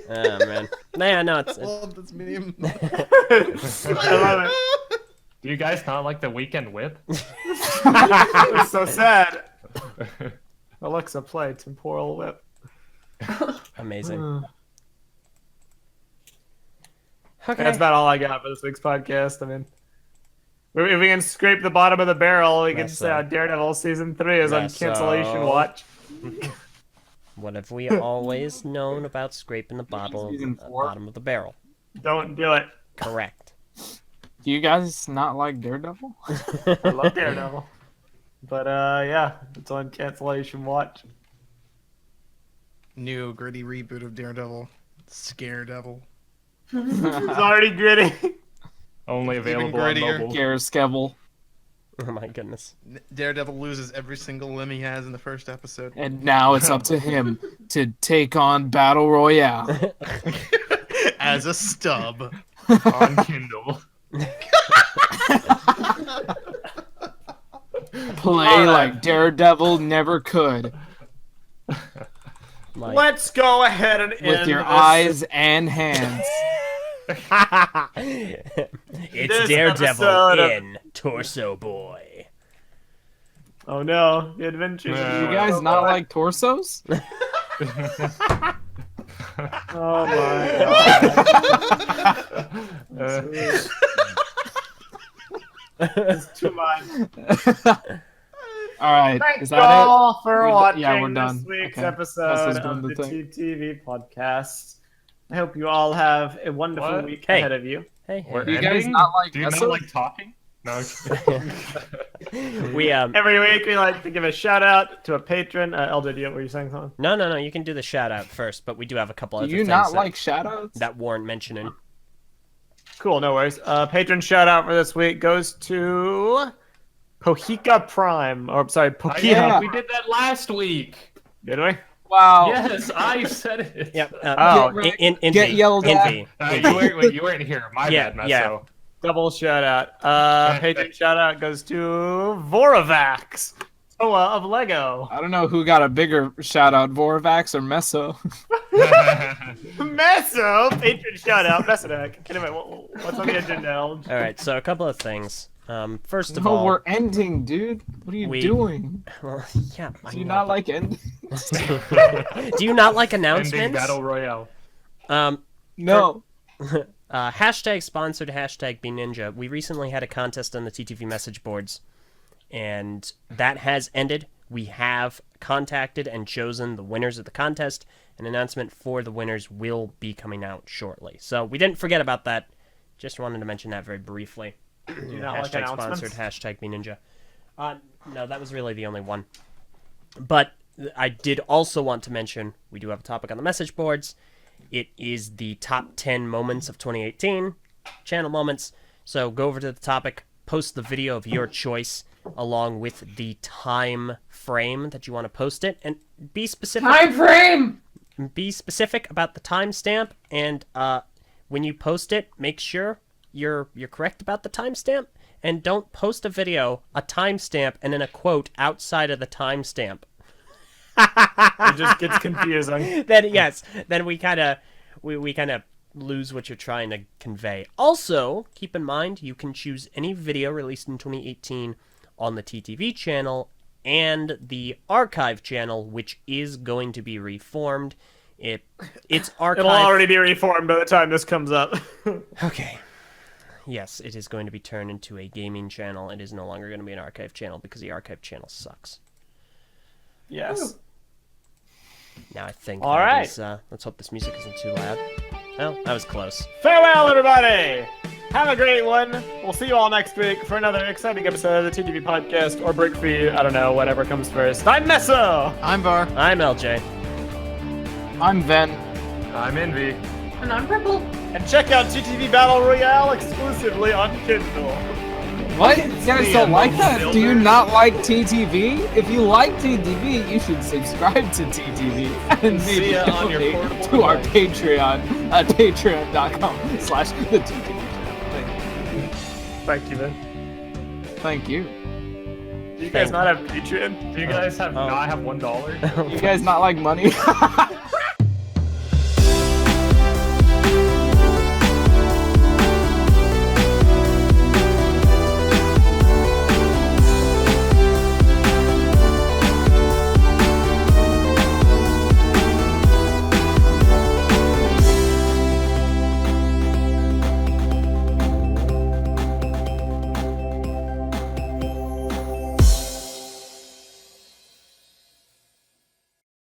Oh man, no, it's I love this meme. I love it. Do you guys not like the Weekend Whip? It's so sad. Alexa, play Temporal Whip. amazing. Okay. That's about all I got for this week's podcast. I mean, if we can scrape the bottom of the barrel, we can say how Daredevil Season 3 is on Meso. cancellation watch. What have we always known about scraping the Season 4? bottom of the barrel? Don't do it. Correct. Do you guys not like Daredevil? I love Daredevil. But, yeah, it's on cancellation watch. New gritty reboot of Daredevil. Scaredevil. It's already gritty. Only available on grittier. mobile. Gareskevel. Oh my goodness. Daredevil loses every single limb he has in the first episode. And now it's up to him to take on Battle Royale. As a stub. On Kindle. Play like Daredevil never could. Like, Let's go ahead and With end your this. eyes and hands. it's This Daredevil episode of- in Torso Boy. Oh no, the adventures. Yeah. of You guys not like torsos? Oh my god. It's too much. Alright, Thank is you that all for We're do- watching yeah, we're done. this week's Okay. episode Meso's of doing the the thing. TTV podcast. I hope you all have a wonderful What? week Hey. ahead of you. Hey, We're Do you guys ending? not like Do you not Meso? like talking? No. we Every week we like to give a shout out to a patron. Eljay, were you saying something? no, you can do the shout out first, but we do have a couple Do other you things not that, like shoutouts? that warrant mentioning. Cool, no worries. Patron shout out for this week goes to Pohika Prime. Or sorry, Pohika. yeah. We did that last week. Did we? Wow. Yes, I said it. Yep. Oh. Envy. Get yelled at. Envy. You weren't here. My Yeah, bad, Meso. yeah. Double shout out. Patron shout out goes to Voravax, Toa of Lego. I don't know who got a bigger shout out, Voravax or Meso. Meso, patron shout out. Mesodeck. Anyway, what's on the agenda, Elj? All right, so a couple of things. First of No, all, we're ending, dude. What are you We- doing? well, yeah. I Do you know, not like ending? but- Do you not like Ending announcements? battle royale. No. Hashtag sponsored, hashtag Be Ninja. We recently had a contest on the TTV message boards, and that has ended. We have contacted and chosen the winners of the contest. An announcement for the winners will be coming out shortly. So we didn't forget about that. Just wanted to mention that very briefly. Do you not like Hashtag sponsored, announcements? hashtag Be Ninja. No, that was really the only one. But I did also want to mention we do have a topic on the message boards. It is the top 10 moments of 2018, channel moments. So go over to the topic, post the video of your choice, along with the time frame that you want to post it, and be specific. Time frame. Be specific about the timestamp, and when you post it, make sure you're correct about the timestamp, and don't post a video, a timestamp, and then a quote outside of the timestamp. It just gets confusing. Then we kind of lose what you're trying to convey. Also, keep in mind you can choose any video released in 2018 on the TTV channel and the archive channel, which is going to be reformed. It's archive. It'll already be reformed by the time this comes up. Okay. Yes, it is going to be turned into a gaming channel. It is no longer going to be an archive channel because the archive channel sucks. Yes. Now I think. All that right. is, let's hope this music isn't too loud. Well, that was close. Farewell, everybody. Have a great one. We'll see you all next week for another exciting episode of the TTV podcast or break free. I don't know, whatever comes first. I'm Meso. I'm Var. I'm Eljay. I'm Ven. I'm Invi. And I'm Prpl. And check out TTV Battle Royale exclusively on Kindle. What? You guys don't like that? Do you not like TTV? If you like TTV, you should subscribe to TTV and See maybe ya on your donate portable to our device. Patreon at patreon.com/the TTV channel. Thank you, man. Thank you. Do you guys not have Patreon? Do you guys have Oh. not have $1? You guys not like money?